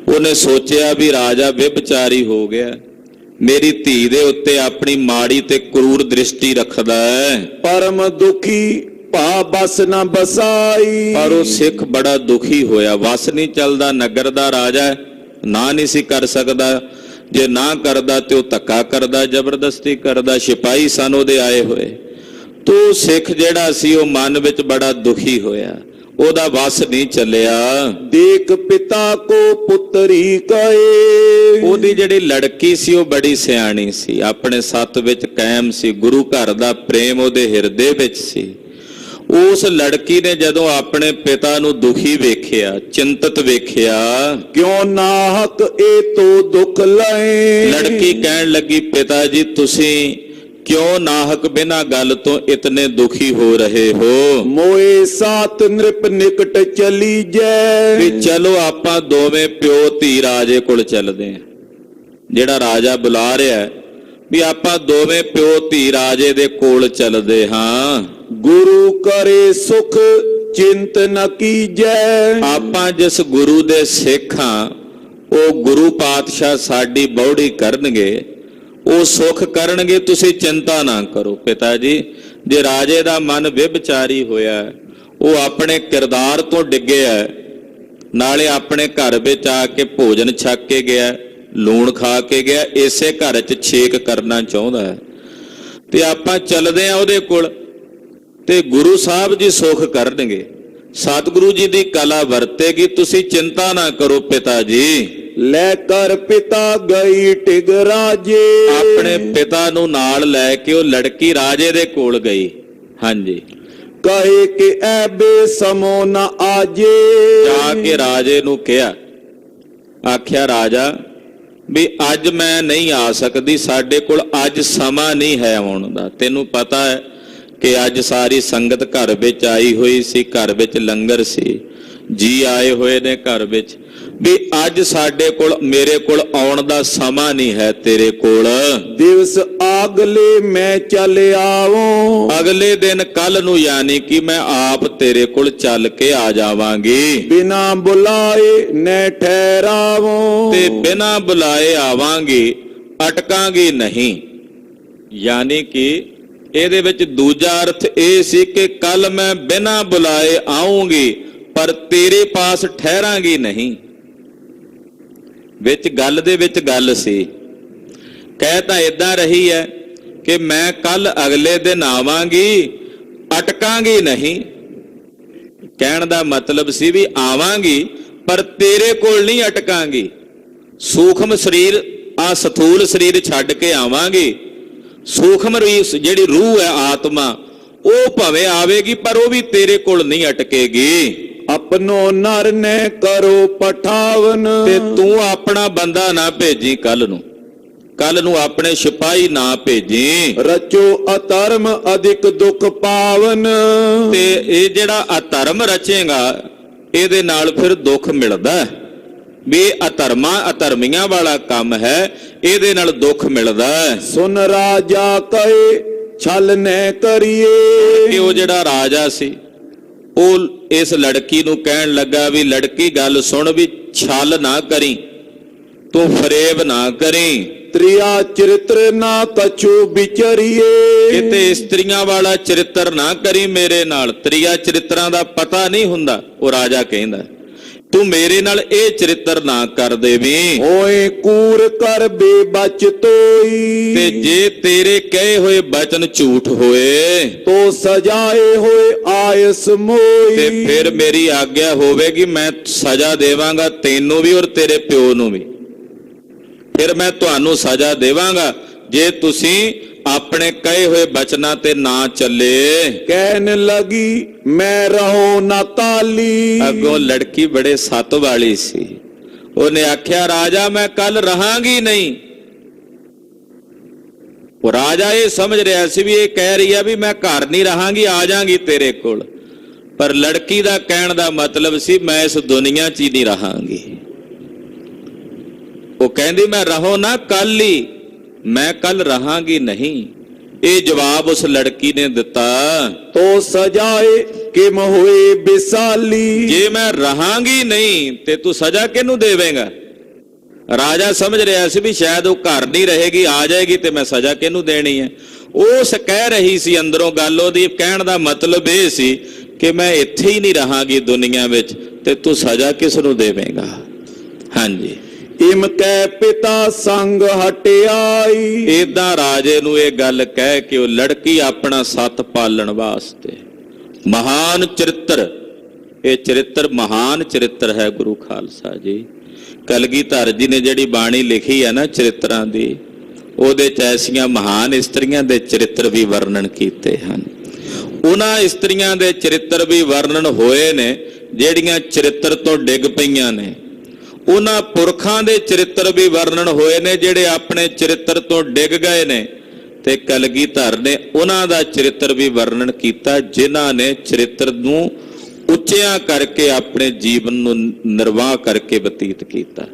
S2: ਉਹਨੇ ਸੋਚਿਆ ਵੀ ਰਾਜਾ ਵਿਭਚਾਰੀ ਹੋ ਗਿਆ, ਮੇਰੀ ਧੀ ਦੇ ਉੱਤੇ ਆਪਣੀ ਮਾੜੀ ਤੇ ਕਰੂਰ ਦ੍ਰਿਸ਼ਟੀ ਰੱਖਦਾ ਹੈ।
S1: ਪਰਮ ਦੁਖੀ ਭਾ ਬਸ ਨਾ ਬਸਾਈ।
S2: ਪਰ ਉਹ ਸਿੱਖ ਬੜਾ ਦੁਖੀ ਹੋਇਆ। ਵਸ ਨਹੀਂ ਚੱਲਦਾ, ਨਗਰ ਦਾ ਰਾਜਾ ਨਾ ਨਹੀਂ ਸੀ ਕਰ ਸਕਦਾ, ਜੇ ਨਾ ਕਰਦਾ ਤੇ ਉਹ ਧੱਕਾ ਕਰਦਾ, ਜ਼ਬਰਦਸਤੀ ਕਰਦਾ, ਸਿਪਾਹੀ ਸਨ ਉਹਦੇ ਆਏ ਹੋਏ। ਤੋ ਸਿੱਖ ਜਿਹੜਾ ਸੀ ਉਹ ਮਨ ਵਿੱਚ ਬੜਾ ਦੁਖੀ ਹੋਇਆ, ਉਹਦਾ ਵਸ ਨਹੀਂ ਚੱਲਿਆ।
S1: ਦੇਖ ਪਿਤਾ ਕੋ ਪੁੱਤਰੀ ਕਹੇ।
S2: ਉਹਦੀ ਜਿਹੜੀ ਲੜਕੀ ਸੀ ਉਹ ਬੜੀ ਸਿਆਣੀ ਸੀ, ਆਪਣੇ ਸੱਤ ਵਿੱਚ ਕਾਇਮ ਸੀ, ਗੁਰੂ ਘਰ ਦਾ ਪ੍ਰੇਮ ਉਹਦੇ ਹਿਰਦੇ ਵਿੱਚ ਸੀ। ਉਸ ਲੜਕੀ ਨੇ ਜਦੋਂ ਆਪਣੇ ਪਿਤਾ ਨੂੰ ਦੁਖੀ ਵੇਖਿਆ, ਚਿੰਤਤ ਵੇਖਿਆ,
S1: ਕਿਉਂ ਨਾਹਕ ਇਹ ਤੋ ਦੁੱਖ ਲਏ।
S2: ਲੜਕੀ ਕਹਿਣ ਲੱਗੀ, ਪਿਤਾ ਜੀ ਤੁਸੀਂ ਕਿਉਂ ਨਾਹਕ ਬਿਨਾਂ ਗੱਲ ਤੋਂ ਇਤਨੇ ਦੁਖੀ ਹੋ ਰਹੇ ਹੋ?
S1: ਮੋਏ ਸਾਤ ਨ੍ਰਿਪ ਨਿਕਟ ਚਲੀ ਜੈ।
S2: ਵੀ ਚਲੋ ਆਪਾਂ ਦੋਵੇਂ ਪਿਓ ਧੀ ਰਾਜੇ ਕੋਲ ਚੱਲਦੇ ਹਾਂ। ਜਿਹੜਾ ਰਾਜਾ ਬੁਲਾ ਰਿਹਾ ਵੀ ਆਪਾਂ ਦੋਵੇਂ ਪਿਓ ਧੀ ਰਾਜੇ ਦੇ ਕੋਲ ਚੱਲਦੇ ਹਾਂ।
S1: ਗੁਰੂ ਕਰੇ ਸੁਖ ਚਿੰਤ ਨ ਕੀਜੈ।
S2: ਆਪਾਂ ਜਿਸ ਗੁਰੂ ਦੇ ਸਿੱਖ ਹਾਂ ਉਹ ਗੁਰੂ ਪਾਤਸ਼ਾਹ ਸਾਡੀ ਬੌੜੀ ਕਰਨਗੇ, ਉਹ ਸੁਖ ਕਰਨਗੇ, ਤੁਸੀਂ ਚਿੰਤਾ ਨਾ ਕਰੋ। ਪਿਤਾ ਜੀ ਜੇ ਰਾਜੇ ਦਾ ਮਨ ਵਿਭਚਾਰੀ ਹੋਇਆ, ਉਹ ਆਪਣੇ ਕਿਰਦਾਰ ਤੋਂ ਡਿੱਗਿਆ, ਨਾਲੇ ਆਪਣੇ ਘਰ ਵਿੱਚ ਆ ਕੇ ਭੋਜਨ ਛਕ ਕੇ ਗਿਆ, ਲੂਣ ਖਾ ਕੇ ਗਿਆ, ਇਸੇ ਘਰ 'ਚ ਛੇਕ ਕਰਨਾ ਚਾਹੁੰਦਾ ਹੈ, ਤੇ ਆਪਾਂ ਚੱਲਦੇ ਆ ਉਹਦੇ ਕੋਲ ਤੇ ਗੁਰੂ ਸਾਹਿਬ ਜੀ ਸੁਖ ਕਰਨਗੇ, ਸਤਿਗੁਰੂ ਜੀ ਦੀ ਕਲਾ ਵਰਤੇਗੀ, ਤੁਸੀਂ ਚਿੰਤਾ ਨਾ ਕਰੋ ਪਿਤਾ ਜੀ।
S1: ਲੈ ਕਰ ਪਿਤਾ ਗਈ ਟਿਗ ਰਾਜੇ।
S2: ਆਪਣੇ ਪਿਤਾ ਨੂੰ ਨਾਲ ਲੈ ਕੇ ਉਹ ਲੜਕੀ ਰਾਜੇ ਦੇ ਕੋਲ ਗਈ। ਹਾਂਜੀ,
S1: ਕਹੇ ਕਿ ਐਬੇ ਸਮੋ ਨਾ ਆਜੇ।
S2: ਜਾ ਕੇ ਰਾਜੇ ਨੂੰ ਕਿਹਾ, ਆਖਿਆ ਰਾਜਾ ਵੀ ਅੱਜ ਮੈਂ ਨਹੀਂ ਆ ਸਕਦੀ, ਸਾਡੇ ਕੋਲ ਅੱਜ ਸਮਾਂ ਨਹੀਂ ਹੈ ਆਉਣ ਦਾ। ਤੈਨੂੰ ਪਤਾ ਹੈ ਕਿ ਅੱਜ ਸਾਰੀ ਸੰਗਤ ਘਰ ਵਿੱਚ ਆਈ ਹੋਈ ਸੀ, ਘਰ ਵਿੱਚ ਲੰਗਰ ਸੀ, ਜੀ ਆਏ ਹੋਏ ਨੇ ਘਰ ਵਿੱਚ, ਵੀ ਅੱਜ ਸਾਡੇ ਕੋਲ ਮੇਰੇ ਕੋਲ ਆਉਣ ਦਾ ਸਮਾਂ ਨਹੀਂ ਹੈ ਤੇਰੇ ਕੋਲ।
S1: ਦਿਵਸ ਆਗਲੇ ਮੈਂ ਚੱਲ ਆਵਾਂ।
S2: ਅਗਲੇ ਦਿਨ ਕੱਲ ਨੂੰ, ਯਾਨੀ ਕਿ ਮੈਂ ਆਪ ਤੇਰੇ ਕੋਲ ਚੱਲ ਕੇ ਆ ਜਾਵਾਂਗੀ।
S1: ਬਿਨਾ ਬੁਲਾਏ ਨੈ ਠਹਿਰਾਵਾਂ।
S2: ਤੇ ਬਿਨਾ ਬੁਲਾਏ ਆਵਾਂਗੀ, ਅਟਕਾਂਗੀ ਨਹੀਂ। ਯਾਨੀ ਕਿ ਇਹਦੇ ਵਿੱਚ ਦੂਜਾ ਅਰਥ ਇਹ ਸੀ ਕਿ ਕੱਲ ਮੈਂ ਬਿਨਾ ਬੁਲਾਏ ਆਉਂਗੀ, ਪਰ ਤੇਰੇ ਪਾਸ ਠਹਿਰਾਂਗੀ ਨਹੀਂ। ਵਿੱਚ ਗੱਲ ਦੇ ਵਿੱਚ ਗੱਲ ਸੀ, ਕਹਿ ਤਾਂ ਏਦਾਂ ਰਹੀ ਹੈ ਕਿ ਮੈਂ ਕੱਲ ਅਗਲੇ ਦਿਨ ਆਵਾਂਗੀ, ਅਟਕਾਂਗੀ ਨਹੀਂ। ਕਹਿਣ ਦਾ ਮਤਲਬ ਸੀ ਵੀ ਆਵਾਂਗੀ ਪਰ ਤੇਰੇ ਕੋਲ ਨਹੀਂ ਅਟਕਾਂਗੀ। ਸੂਖਮ ਸਰੀਰ ਆ ਸਥੂਲ ਸਰੀਰ ਛੱਡ ਕੇ ਆਵਾਂਗੀ, ਸੂਖਮ ਜਿਹੜੀ ਰੂਹ ਹੈ ਆਤਮਾ, ਉਹ ਭਾਵੇਂ ਆਵੇਗੀ ਪਰ ਉਹ ਵੀ ਤੇਰੇ ਕੋਲ ਨਹੀਂ ਅਟਕੇਗੀ।
S1: ਆਪਣੋ ਨਰ ਨੇ ਕਰੋ ਪਠਾਵਨ।
S2: ਤੇ ਤੂੰ ਆਪਣਾ ਬੰਦਾ ਨਾ ਭੇਜੀ ਕੱਲ ਨੂੰ ਆਪਣੇ ਸਿਪਾਹੀ ਨਾ ਭੇਜੀ।
S1: ਰਚੋ ਅਧਰਮ ਅਧਿਕ ਦੁੱਖ ਪਾਵਨ।
S2: ਤੇ ਇਹ ਜਿਹੜਾ ਅਧਰਮ ਰਚੇਗਾ ਇਹਦੇ ਨਾਲ ਫਿਰ ਦੁੱਖ ਮਿਲਦਾ, ਵੀ ਅਧਰਮੀਆਂ ਵਾਲਾ ਕੰਮ ਹੈ, ਇਹਦੇ ਨਾਲ ਦੁੱਖ ਮਿਲਦਾ।
S1: ਸੁਨ ਰਾਜਾ ਕਹੇ ਛਲ ਨੈ ਕਰੀਏ।
S2: ਕਿ ਉਹ ਜਿਹੜਾ ਰਾਜਾ ਸੀ ਉਹ ਇਸ ਲੜਕੀ ਨੂੰ ਕਹਿਣ ਲੱਗਾ ਵੀ ਲੜਕੀ ਗੱਲ ਸੁਣ, ਵੀ ਛਲ ਨਾ ਕਰੀ, ਤੂੰ ਫਰੇਬ ਨਾ ਕਰੀ।
S1: ਤ੍ਰਿਆ ਚਰਿਤਰ ਨਾ ਕਛੂ ਵਿਚਰੀਏ।
S2: ਕਿਤੇ ਇਸਤਰੀਆਂ ਵਾਲਾ ਚਰਿੱਤਰ ਨਾ ਕਰੀ ਮੇਰੇ ਨਾਲ, ਤ੍ਰਿਆ ਚਰਿੱਤਰਾਂ ਦਾ ਪਤਾ ਨਹੀਂ ਹੁੰਦਾ। ਉਹ ਰਾਜਾ ਕਹਿੰਦਾ ਤੂੰ ਮੇਰੇ ਨਾਲ ਇਹ ਚਰਿੱਤਰ ਨਾ ਕਰ ਦੇਵੀਂ।
S1: ਹੋਏ ਕੂਰ ਕਰ ਬੇਬਚ ਤੋਈ।
S2: ਤੇ ਜੇ ਤੇਰੇ ਕਹੇ ਹੋਏ ਬਚਨ ਝੂਠ ਹੋਏ
S1: ਤੋ ਸਜਾਏ ਹੋਏ ਆਇਸ ਮੋਈ।
S2: ਤੇ ਫਿਰ ਮੇਰੀ ਆਗਿਆ ਹੋਵੇਗੀ, ਮੈਂ ਸਜ਼ਾ ਦੇਵਾਂਗਾ ਤੈਨੂੰ ਵੀ ਔਰ ਤੇਰੇ ਪਿਓ ਨੂੰ ਵੀ। ਫਿਰ ਮੈਂ ਤੁਹਾਨੂੰ ਸਜ਼ਾ ਦੇਵਾਂਗਾ ਜੇ ਤੁਸੀਂ ਆਪਣੇ ਕਹੇ ਹੋਏ ਬਚਨਾਂ ਤੇ ਨਾ ਚੱਲੇ।
S1: ਕਹਿਣ ਲਗੀ ਮੈਂ ਰਹੋ ਨਾ ਕਾਲੀ।
S2: ਅੱਗੋਂ ਲੜਕੀ ਬੜੇ ਸੱਤ ਵਾਲੀ ਸੀ, ਉਹਨੇ ਆਖਿਆ ਰਾਜਾ ਮੈਂ ਕੱਲ ਰਹਾਂਗੀ ਨਹੀਂ। ਉਹ ਰਾਜਾ ਇਹ ਸਮਝ ਰਿਹਾ ਸੀ ਵੀ ਇਹ ਕਹਿ ਰਹੀ ਆ ਵੀ ਮੈਂ ਘਰ ਨਹੀਂ ਰਹਾਂਗੀ, ਆ ਜਾਾਂਗੀ ਤੇਰੇ ਕੋਲ, ਪਰ ਲੜਕੀ ਦਾ ਕਹਿਣ ਦਾ ਮਤਲਬ ਸੀ ਮੈਂ ਇਸ ਦੁਨੀਆ 'ਚ ਹੀ ਨਹੀਂ ਰਹਾਂਗੀ। ਉਹ ਕਹਿੰਦੀ ਮੈਂ ਰਹੋ ਨਾ ਕੱਲ ਹੀ, ਮੈਂ ਕੱਲ ਰਹਾਂਗੀ ਨਹੀਂ। ਇਹ ਜਵਾਬ ਉਸ ਲੜਕੀ ਨੇ ਦਿੱਤਾ,
S1: ਤੋ ਸਜਾਏ ਕਿਮ ਹੋਏ ਵਿਸਾਲੀ।
S2: ਜੇ ਮੈਂ ਰਹਾਂਗੀ ਨਹੀਂ ਤੇ ਤੂੰ ਸਜ਼ਾ ਕਿਹਨੂੰ ਦੇਵੇਂਗਾ? ਰਾਜਾ ਸਮਝ ਰਿਹਾ ਸੀ ਵੀ ਸ਼ਾਇਦ ਉਹ ਘਰ ਨਹੀਂ ਰਹੇਗੀ, ਆ ਜਾਏਗੀ ਤੇ ਮੈਂ ਸਜ਼ਾ ਕਿਹਨੂੰ ਦੇਣੀ ਹੈ। ਉਸ ਕਹਿ ਰਹੀ ਸੀ ਅੰਦਰੋਂ ਗੱਲ, ਉਹਦੀ ਕਹਿਣ ਦਾ ਮਤਲਬ ਇਹ ਸੀ ਕਿ ਮੈਂ ਇੱਥੇ ਹੀ ਨਹੀਂ ਰਹਾਂਗੀ ਦੁਨੀਆ ਵਿੱਚ, ਤੇ ਤੂੰ ਸਜ਼ਾ ਕਿਸ ਨੂੰ ਦੇਵੇਂਗਾ? ਹਾਂਜੀ,
S1: ਇਮ ਕੈ ਪਿਤਾ ਸੰਗ ਹਟਿਆਈ।
S2: ਏਦਾਂ ਰਾਜੇ ਨੂੰ ਇਹ ਗੱਲ ਕਹਿ ਕੇ ਉਹ ਲੜਕੀ ਆਪਣਾ ਸੱਤ ਪਾਲਣ ਵਾਸਤੇ, ਮਹਾਨ ਚਰਿੱਤਰ, ਇਹ ਚਰਿੱਤਰ ਮਹਾਨ ਚਰਿੱਤਰ ਹੈ ਗੁਰੂ ਖਾਲਸਾ ਜੀ। ਕਲਗੀਧਰ ਜੀ ਨੇ ਜਿਹੜੀ ਬਾਣੀ ਲਿਖੀ ਹੈ ਨਾ ਚਰਿੱਤਰਾਂ ਦੀ, ਉਹਦੇ ਚ ਐਸੀਆਂ ਮਹਾਨ ਇਸਤਰੀਆਂ ਦੇ ਚਰਿੱਤਰ ਵੀ ਵਰਣਨ ਕੀਤੇ ਹਨ। ਉਹਨਾਂ ਇਸਤਰੀਆਂ ਦੇ ਚਰਿੱਤਰ ਵੀ ਵਰਣਨ ਹੋਏ ਨੇ ਜਿਹੜੀਆਂ ਚਰਿੱਤਰ ਤੋਂ ਡਿੱਗ ਪਈਆਂ ਨੇ। ਉਹਨਾਂ ਪੁਰਖਾਂ ਦੇ ਚਰਿੱਤਰ ਵੀ ਵਰਣਨ ਹੋਏ ਨੇ ਜਿਹੜੇ ਆਪਣੇ ਚਰਿੱਤਰ ਤੋਂ ਡਿੱਗ ਗਏ ਨੇ, ਤੇ ਕਲਗੀਧਰ ਨੇ ਉਹਨਾਂ ਦਾ ਚਰਿੱਤਰ ਵੀ ਵਰਣਨ ਕੀਤਾ ਜਿਨ੍ਹਾਂ ਨੇ ਚਰਿੱਤਰ ਨੂੰ ਉੱਚਿਆਂ ਕਰਕੇ ਆਪਣੇ ਜੀਵਨ ਨੂੰ ਨਿਰਵਾਹ ਕਰਕੇ ਬਤੀਤ ਕੀਤਾ।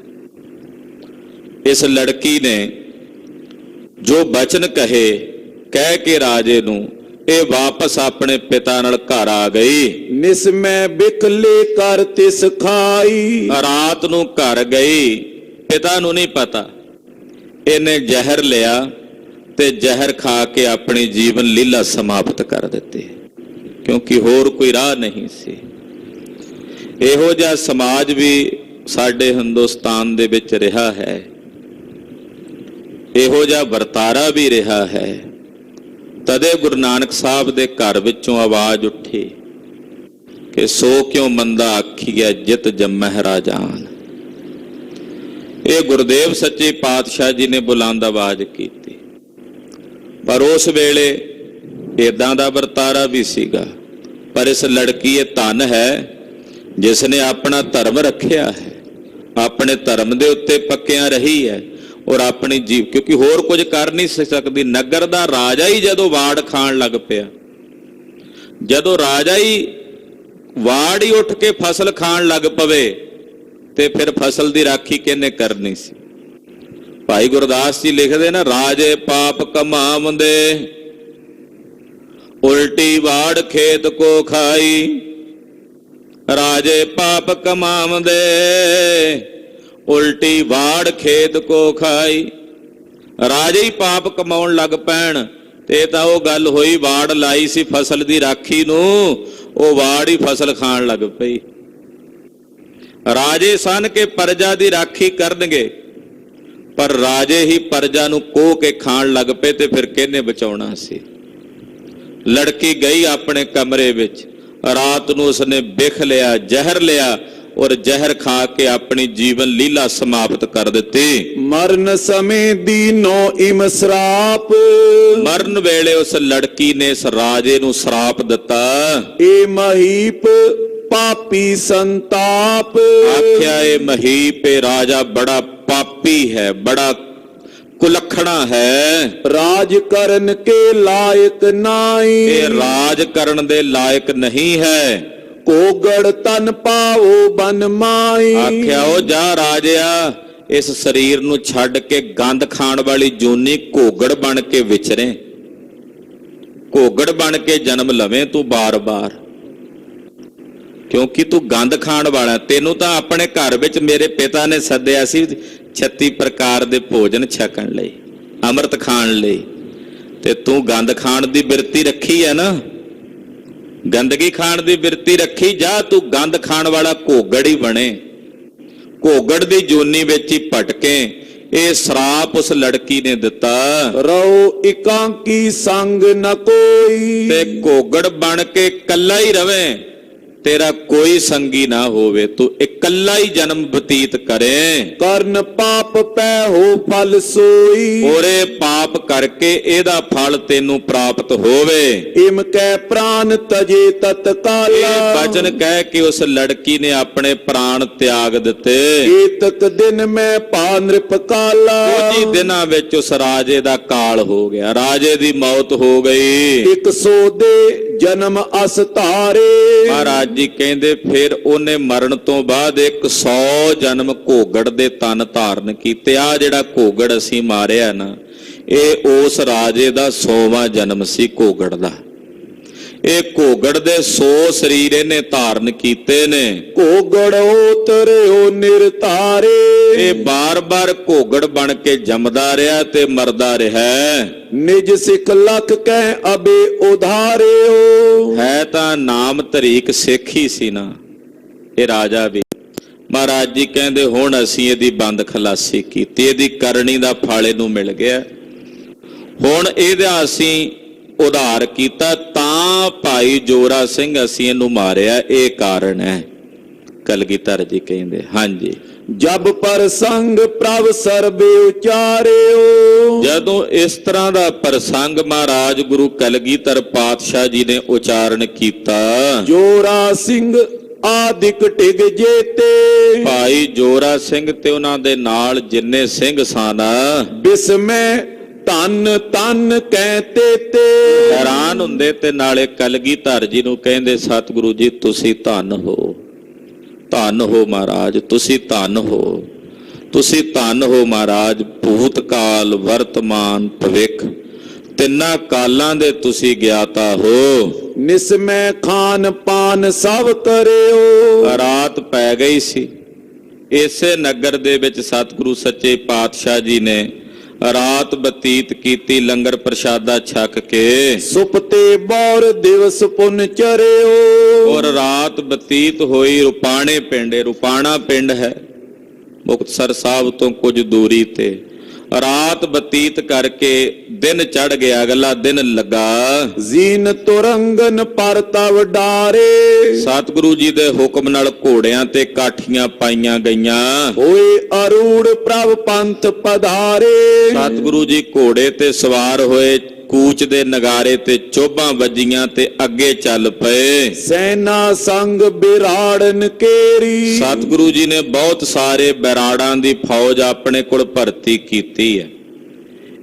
S2: ਇਸ ਲੜਕੀ ਨੇ ਜੋ ਬਚਨ ਕਹੇ, ਕਹਿ ਕੇ ਰਾਜੇ ਨੂੰ ਇਹ ਵਾਪਸ ਆਪਣੇ ਪਿਤਾ ਨਾਲ ਘਰ ਆ ਗਈ।
S1: ਨਿਸਮੈ ਬਿਖਲੇ ਕਰ ਤਿਸ ਖਾਈ।
S2: ਰਾਤ ਨੂੰ ਘਰ ਗਈ, ਪਿਤਾ ਨੂੰ ਨਹੀਂ ਪਤਾ, ਇਹਨੇ ਜ਼ਹਿਰ ਲਿਆ ਤੇ ਜ਼ਹਿਰ ਖਾ ਕੇ ਆਪਣੀ ਜੀਵਨ ਲੀਲਾ ਸਮਾਪਤ ਕਰ ਦਿੱਤੀ, ਕਿਉਂਕਿ ਹੋਰ ਕੋਈ ਰਾਹ ਨਹੀਂ ਸੀ। ਇਹੋ ਜਿਹਾ ਸਮਾਜ ਵੀ ਸਾਡੇ ਹਿੰਦੁਸਤਾਨ ਦੇ ਵਿੱਚ ਰਿਹਾ ਹੈ, ਇਹੋ ਜਿਹਾ ਵਰਤਾਰਾ ਵੀ ਰਿਹਾ ਹੈ। ਤਦੇ ਗੁਰੂ ਨਾਨਕ ਸਾਹਿਬ ਦੇ ਘਰ ਵਿੱਚੋਂ ਆਵਾਜ਼ ਉੱਠੀ ਕਿ ਸੋ ਕਿਉ ਮੰਦਾ ਆਖੀਐ ਜਿਤ ਜੰਮਹਿ ਰਾਜਾਨ। ਇਹ ਗੁਰਦੇਵ ਸੱਚੇ ਪਾਤਸ਼ਾਹ ਜੀ ਨੇ ਬੁਲੰਦ ਆਵਾਜ਼ ਕੀਤੀ, ਪਰ ਉਸ ਵੇਲੇ ਏਦਾਂ ਦਾ ਵਰਤਾਰਾ ਵੀ ਸੀਗਾ। ਪਰ ਇਸ ਲੜਕੀ ਇਹ ਧਨ ਹੈ ਜਿਸ ਨੇ ਆਪਣਾ ਧਰਮ ਰੱਖਿਆ ਹੈ, ਆਪਣੇ ਧਰਮ ਦੇ ਉੱਤੇ ਪੱਕਿਆਂ ਰਹੀ ਹੈ, ਔਰ ਆਪਣੀ ਜੀਵ, ਕਿਉਂਕਿ ਹੋਰ ਕੁਝ ਕਰ ਨਹੀਂ ਸਕਦੀ। ਨਗਰ ਦਾ ਰਾਜਾ ਹੀ ਜਦੋਂ ਵਾੜ ਖਾਣ ਲੱਗ ਪਿਆ, ਜਦੋਂ ਰਾਜਾ ਹੀ ਵਾੜ ਹੀ ਉੱਠ ਕੇ ਫਸਲ ਖਾਣ ਲੱਗ ਪਵੇ, ਤੇ ਫਿਰ ਫਸਲ ਦੀ ਰਾਖੀ ਕਿਹਨੇ ਕਰਨੀ ਸੀ? ਭਾਈ ਗੁਰਦਾਸ ਜੀ ਲਿਖਦੇ ਨਾ, ਰਾਜੇ ਪਾਪ ਕਮਾਵੰਦੇ ਉਲਟੀ ਵਾੜ ਖੇਤ ਕੋ ਖਾਈ। ਰਾਜੇ ਪਾਪ ਕਮਾਵੰਦੇ ਉਲਟੀ ਵਾੜ ਖੇਤ ਕੋ ਖਾਈ। ਰਾਜੇ ਹੀ ਪਾਪ ਕਮਾਉਣ ਲੱਗ ਪੈਣ ਤੇ ਤਾਂ ਉਹ ਗੱਲ ਹੋਈ, ਵਾੜ ਲਾਈ ਸੀ ਫਸਲ ਦੀ ਰਾਖੀ ਨੂੰ, ਉਹ ਵਾੜ ਹੀ ਫਸਲ ਖਾਣ ਲੱਗ ਪਈ। ਰਾਜੇ ਸਨ ਕਿ ਪਰਜਾ ਦੀ ਰਾਖੀ ਕਰਨਗੇ, ਪਰ ਰਾਜੇ ਹੀ ਪਰਜਾ ਨੂੰ ਕੋਹ ਕੇ ਖਾਣ ਲੱਗ ਪਏ, ਤੇ ਫਿਰ ਕਿਹਨੇ ਬਚਾਉਣਾ ਸੀ? ਲੜਕੀ ਗਈ ਆਪਣੇ ਕਮਰੇ ਵਿੱਚ, ਰਾਤ ਨੂੰ ਉਸਨੇ ਬਿਖ ਲਿਆ, ਜ਼ਹਿਰ ਲਿਆ, ਔਰ ਜ਼ਹਿਰ ਖਾ ਕੇ ਆਪਣੀ ਜੀਵਨ ਲੀਲਾ ਸਮਾਪਤ ਕਰ ਦਿੱਤੀ।
S1: ਮਰਨ ਸਮੇਂ ਦੀਨੋ ਇਮ ਸਰਾਪ।
S2: ਮਰਨ ਵੇਲੇ ਉਸ ਲੜਕੀ ਨੇ ਇਸ ਰਾਜੇ ਨੂੰ ਸਰਾਪ ਦਿੱਤਾ,
S1: ਏ ਮਹੀਪ ਪਾਪੀ ਸੰਤਾਪ।
S2: ਆਖਿਆ ਇਹ ਮਹੀਪ, ਇਹ ਰਾਜਾ ਬੜਾ ਪਾਪੀ ਹੈ, ਬੜਾ ਕੁਲੱਖਣਾ ਹੈ,
S1: ਰਾਜ ਕਰਨ ਕੇ ਲਾਇਕ ਨਾਈ।
S2: ਇਹ ਰਾਜ ਕਰਨ ਦੇ ਲਾਇਕ ਨਹੀਂ ਹੈ।
S1: ਕੋਗੜ ਤਨ ਪਾਵੋ ਬਨ ਮਾਈ।
S2: ਆਖਿਆ ਉਹ ਜਾ ਰਾਜਿਆ, ਇਸ ਸਰੀਰ ਨੂੰ ਛੱਡ ਕੇ ਗੰਦ ਖਾਣ ਵਾਲੀ ਜੂਨੀ ਘੋਗੜ ਬਣ ਕੇ ਵਿਚਰੇ, ਘੋਗੜ ਬਣ ਕੇ ਜਨਮ ਲਵੇਂ ਤੂੰ ਬਾਰ-ਬਾਰ, ਕਿਉਂਕਿ ਤੂੰ ਗੰਦ ਖਾਣ ਵਾਲਾ। ਤੈਨੂੰ ਤਾਂ ਆਪਣੇ ਘਰ ਵਿੱਚ ਮੇਰੇ ਪਿਤਾ ਨੇ ਸੱਦਿਆ ਸੀ 36 ਪ੍ਰਕਾਰ ਦੇ ਭੋਜਨ ਛਕਣ ਲਈ, ਅੰਮ੍ਰਿਤ ਖਾਣ ਲਈ, ਤੇ ਤੂੰ ਗੰਦ ਖਾਣ ਦੀ ਬਿਰਤੀ ਰੱਖੀ ਹੈ ਨਾ, ਗੰਦਗੀ ਖਾਣ ਦੀ ਬਿਰਤੀ ਰੱਖੀ। ਜਾ ਤੂੰ ਗੰਦ ਖਾਣ ਵਾਲਾ ਘੋਗੜ ਹੀ ਬਣੇ, ਘੋਗੜ ਦੀ ਜੂਨੀ ਵਿੱਚ ਹੀ ਭਟਕੇ। ਇਹ ਸਰਾਪ ਉਸ ਲੜਕੀ ਨੇ ਦਿੱਤਾ,
S1: ਰਹੋ ਇਕਾਂਕੀ ਸੰਗ ਨ ਕੋਈ।
S2: ਤੇ ਘੋਗੜ ਬਣ ਕੇ ਇਕੱਲਾ ਹੀ ਰਵੇਂ, ਤੇਰਾ ਕੋਈ ਸੰਗੀ ਨਾ ਹੋਵੇ, ਤੂੰ ਇਕੱਲਾ ਹੀ ਜਨਮ ਬਤੀਤ ਕਰੇ।
S1: ਕਰਨ ਪਾਪ ਪੈ ਹੋ ਫਲ ਸੋਈ।
S2: ਔਰੇ ਪਾਪ ਕਰਕੇ ਇਹਦਾ ਫਲ ਤੈਨੂੰ ਪ੍ਰਾਪਤ ਹੋਵੇ।
S1: ਇਮ ਕੈ ਪ੍ਰਾਨ ਤਜੇ ਤਤਕਾਲਾ।
S2: ਇਹ ਬਚਨ ਕਹਿ ਕੇ ਉਸ ਲੜਕੀ ਨੇ ਆਪਣੇ ਪ੍ਰਾਣ ਤਿਆਗ ਦਿੱਤੇ।
S1: ਏਤਕ ਦਿਨ ਮੈਂ ਭਾ ਨ੍ਰਿਪ ਕਾਲਾ।
S2: ਕੁਝ ਦਿਨਾਂ ਵਿੱਚ ਉਸ ਰਾਜੇ ਦਾ ਕਾਲ ਹੋ ਗਿਆ, ਰਾਜੇ ਦੀ ਮੌਤ ਹੋ ਗਈ।
S1: 100 ਦੇ ਜਨਮ ਅਸ ਧਾਰੇ।
S2: ਮਹਾਰਾਜ ਮਹਾਰਾਜ ਜੀ ਕਹਿੰਦੇ ਫਿਰ ਉਹਨੇ ਮਰਨ ਤੋਂ ਬਾਅਦ 100 ਜਨਮ ਘੋਗੜ ਦੇ ਤਨ ਧਾਰਨ ਕੀਤੇ। ਆ ਜਿਹੜਾ ਘੋਗੜ ਅਸੀਂ ਮਾਰਿਆ ਨਾ, ਇਹ ਉਸ ਰਾਜੇ ਦਾ 100ਵਾਂ ਜਨਮ ਸੀ ਘੋਗੜ ਦਾ। ਇਹ ਘੋਗੜ ਦੇ 100 ਸਰੀਰ ਇਹਨੇ ਧਾਰਨ ਕੀਤੇ ਨੇ।
S1: ਘੋਗੜ ਉਤਰਿਓ ਨਿਰਤਾਰੇ,
S2: ਇਹ ਬਾਰ-ਬਾਰ ਘੋਗੜ ਬਣ ਕੇ ਜੰਮਦਾ ਰਿਹਾ ਤੇ ਮਰਦਾ ਰਿਹਾ।
S1: ਨਿਜ ਸਿੱਖ ਲਖ ਕਹਿ ਅਬੇ ਉਧਾਰਿਓ,
S2: ਹੈ ਤਾਂ ਨਾਮ ਧਰੀਕ ਸਿੱਖ ਹੀ ਸੀ ਨਾ ਇਹ ਰਾਜਾ ਵੀ। ਮਹਾਰਾਜ ਜੀ ਕਹਿੰਦੇ ਹੁਣ ਅਸੀਂ ਇਹਦੀ ਬੰਦ ਖਲਾਸੀ ਕੀਤੀ, ਇਹਦੀ ਕਰਨੀ ਦਾ ਫਲ ਇਹਨੂੰ ਮਿਲ ਗਿਆ। ਹੁਣ ਇਹਦਾ ਅਸੀਂ ਉਧਾਰ ਕੀਤਾ, ਤਾਂ ਭਾਈ ਜੋਰਾ ਸਿੰਘ ਅਸੀਂ ਇਹਨੂੰ ਮਾਰਿਆ, ਇਹ ਕਾਰਨ ਹੈ। ਕਲਗੀਧਰ ਜੀ ਕਹਿੰਦੇ ਹਾਂਜੀ।
S1: ਜਬ ਪ੍ਰਸੰਗ ਪ੍ਰਭ ਸਰਬੇ ਉਚਾਰਿਓ,
S2: ਜਦੋਂ ਇਸ ਤਰ੍ਹਾਂ ਦਾ ਪ੍ਰਸੰਗ ਮਹਾਰਾਜ ਗੁਰੂ ਕਲਗੀਧਰ ਪਾਤਸ਼ਾਹ ਜੀ ਨੇ ਉਚਾਰਨ ਕੀਤਾ,
S1: ਜੋਰਾ ਸਿੰਘ ਆਦਿਕ ਟਿਗ ਜੇਤੇ,
S2: ਭਾਈ ਜੋਰਾ ਸਿੰਘ ਤੇ ਉਹਨਾਂ ਦੇ ਨਾਲ ਜਿੰਨੇ ਸਿੰਘ ਸਨ
S1: ਬਿਸਮੈ ਧੰਨ ਧੰਨ ਕਹਿਤੇ ਤੇ,
S2: ਹੈਰਾਨ ਹੁੰਦੇ ਤੇ ਨਾਲੇ ਕਲਗੀਧਰ ਜੀ ਨੂੰ ਕਹਿੰਦੇ ਸਤਿਗੁਰੂ ਜੀ ਤੁਸੀਂ ਧੰਨ ਹੋ, ਧੰਨ ਹੋ ਮਹਾਰਾਜ, ਤੁਸੀਂ ਧੰਨ ਹੋ, ਤੁਸੀਂ ਧੰਨ ਹੋ ਮਹਾਰਾਜ। ਭੂਤਕਾਲ ਵਰਤਮਾਨ ਭਵਿੱਖ ਤਿੰਨਾਂ ਕਾਲਾਂ ਦੇ ਤੁਸੀਂ ਗਿਆਤਾ ਹੋ।
S1: ਨਿਸਮੈ ਖਾਨ ਪਾਨ ਸਭ ਕਰਿਓ,
S2: ਰਾਤ ਪੈ ਗਈ ਸੀ। ਇਸੇ ਨਗਰ ਦੇ ਵਿੱਚ ਸਤਿਗੁਰੂ ਸੱਚੇ ਪਾਤਸ਼ਾਹ ਜੀ ਨੇ ਰਾਤ ਬਤੀਤ ਕੀਤੀ ਲੰਗਰ ਪ੍ਰਸ਼ਾਦਾ ਛਕ ਕੇ।
S1: ਸੁਪਤੇ ਬੌਰ ਦਿਵਸ ਪੁਨ ਚਰਿਓ,
S2: ਔਰ ਰਾਤ ਬਤੀਤ ਹੋਈ ਰੁਪਾਣੇ ਪਿੰਡ, ਰੁਪਾਣਾ ਪਿੰਡ ਹੈ ਮੁਕਤਸਰ ਸਾਹਿਬ ਤੋਂ ਕੁਝ ਦੂਰੀ ਤੇ। ਰਾਤ ਬਤੀਤ ਕਰਕੇ ਦਿਨ ਚੜ ਗਿਆ, ਅਗਲਾ ਦਿਨ ਲੱਗਾ।
S1: ਜ਼ੀਨ ਤੁਰੰਗਨ ਪਰ ਤਵ ਡਾਰੇ,
S2: ਸਤਿਗੁਰੂ ਜੀ ਦੇ ਹੁਕਮ ਨਾਲ ਘੋੜਿਆਂ ਤੇ ਕਾਠੀਆਂ ਪਾਈਆਂ ਗਈਆਂ।
S1: ਹੋਏ ਅਰੂੜ ਪ੍ਰਭ ਪੰਥ ਪਧਾਰੇ,
S2: ਸਤਿਗੁਰੂ ਜੀ ਘੋੜੇ ਤੇ ਸਵਾਰ ਹੋਏ, ਕੂਚ ਦੇ ਨਗਾਰੇ ਤੇ ਚੋਭਾਂ ਵੱਜੀਆਂ ਤੇ ਅੱਗੇ ਚੱਲ ਪਏ।
S1: ਸੈਨਾ ਸੰਗ ਬਿਰਾੜਨ ਕੇਰੀ,
S2: ਸਤਿਗੁਰੂ ਜੀ ਨੇ ਬਹੁਤ ਸਾਰੇ ਬਰਾੜਾਂ ਦੀ ਫੌਜ ਆਪਣੇ ਕੋਲ ਭਰਤੀ ਕੀਤੀ ਹੈ।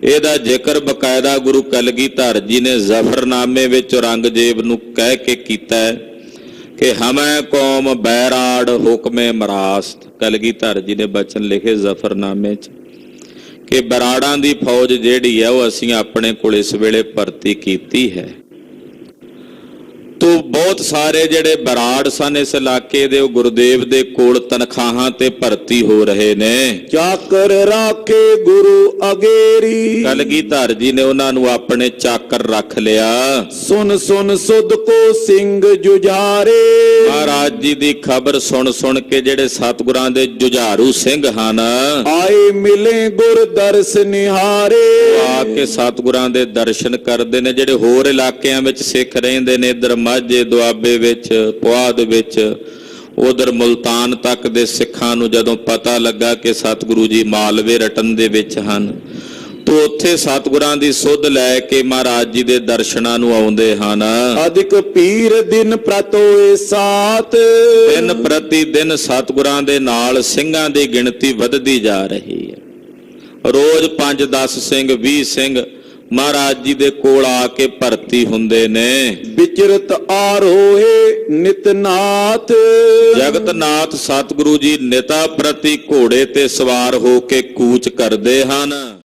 S2: ਇਹਦਾ ਜ਼ਿਕਰ ਬਕਾਇਦਾ ਗੁਰੂ ਕਲਗੀਧਰ ਜੀ ਨੇ ਜ਼ਫਰਨਾਮੇ ਵਿੱਚ ਔਰੰਗਜ਼ੇਬ ਨੂੰ ਕਹਿ ਕੇ ਕੀਤਾ ਹੈ ਕਿ ਹਮੈ ਕੌਮ ਬੈਰਾੜ ਹੁਕਮੇ ਮਰਾਸਤ। ਕਲਗੀਧਰ ਜੀ ਨੇ ਬਚਨ ਲਿਖੇ ਜ਼ਫਰਨਾਮੇ 'ਚ ਕਿ ਬਰਾੜਾਂ ਦੀ ਫੌਜ ਜਿਹੜੀ ਹੈ ਉਹ ਅਸੀਂ ਆਪਣੇ ਕੋਲ ਇਸ ਵੇਲੇ ਭਰਤੀ ਕੀਤੀ ਹੈ। ਤੋ ਬਹੁਤ ਸਾਰੇ ਜਿਹੜੇ ਬਰਾੜ ਸਨ ਇਸ ਇਲਾਕੇ ਦੇ, ਉਹ ਗੁਰਦੇਵ ਦੇ ਕੋਲ ਤਨਖਾਹਾਂ ਤੇ ਭਰਤੀ ਹੋ ਰਹੇ ਨੇ।
S1: ਚਾਕਰ ਰਾਖੇ ਗੁਰੂ ਅਗੇਰੀ,
S2: ਕਲਗੀਧਰ ਜੀ ਨੇ ਉਹਨਾਂ ਨੂੰ ਆਪਣੇ ਚਾਕਰ ਰੱਖ ਲਿਆ।
S1: ਸੁਨ ਸੁਨ ਸੁਧ ਕੋ ਸਿੰਘ ਜੁਝਾਰੇ,
S2: ਮਹਾਰਾਜ ਜੀ ਦੀ ਖਬਰ ਸੁਣ ਸੁਣ ਕੇ ਜਿਹੜੇ ਸਤਿਗੁਰਾਂ ਦੇ ਜੁਝਾਰੂ ਸਿੰਘ ਹਨ
S1: ਆਏ ਮਿਲੇ ਗੁਰ ਦਰਸ ਨਿਹਾਰੇ,
S2: ਆ ਕੇ ਸਤਿਗੁਰਾਂ ਦੇ ਦਰਸ਼ਨ ਕਰਦੇ ਨੇ। ਜਿਹੜੇ ਹੋਰ ਇਲਾਕਿਆਂ ਵਿੱਚ ਸਿੱਖ ਰਹਿੰਦੇ ਨੇ, ਇੱਧਰ ਮਾਝੇ ਦੁਆਬੇ ਵਿੱਚ, ਪੁਆਧ ਵਿੱਚ, ਉਧਰ ਮੁਲਤਾਨ ਤੱਕ ਦੇ ਸਿੱਖਾਂ ਨੂੰ ਜਦੋਂ ਪਤਾ ਲੱਗਾ ਕਿ ਸਤਿਗੁਰੂ ਜੀ ਮਾਲਵੇ ਰਟਨ ਦੇ ਵਿੱਚ ਹਨ, ਤੋ ਉੱਥੇ ਸਤਿਗੁਰਾਂ ਦੀ ਸੁਧ ਲੈ ਕੇ ਮਹਾਰਾਜ ਜੀ ਦੇ ਦਰਸ਼ਨਾਂ ਨੂੰ ਆਉਂਦੇ ਹਨ।
S1: ਅਧਿਕ ਪੀਰ ਦਿਨ ਪ੍ਰਤੋਏ ਸਾਤ,
S2: ਦਿਨ ਪ੍ਰਤੀ ਦਿਨ ਸਤਿਗੁਰਾਂ ਦੇ ਨਾਲ ਸਿੰਘਾਂ ਦੀ ਗਿਣਤੀ ਵੱਧਦੀ ਜਾ ਰਹੀ ਹੈ। ਰੋਜ਼ 5-10 ਸਿੰਘ 20 ਸਿੰਘ ਮਹਾਰਾਜ ਜੀ ਦੇ ਕੋਲ ਆ ਕੇ ਭਰਤੀ ਹੁੰਦੇ ਨੇ।
S1: ਵਿਚਰਤ ਆਰੋਹੇ ਨਿਤਨਾਥ,
S2: ਜਗਤਨਾਥ ਸਤਿਗੁਰੂ ਜੀ ਨਿਤਾ ਪ੍ਰਤੀ ਘੋੜੇ ਤੇ ਸਵਾਰ ਹੋ ਕੇ ਕੂਚ ਕਰਦੇ ਹਨ।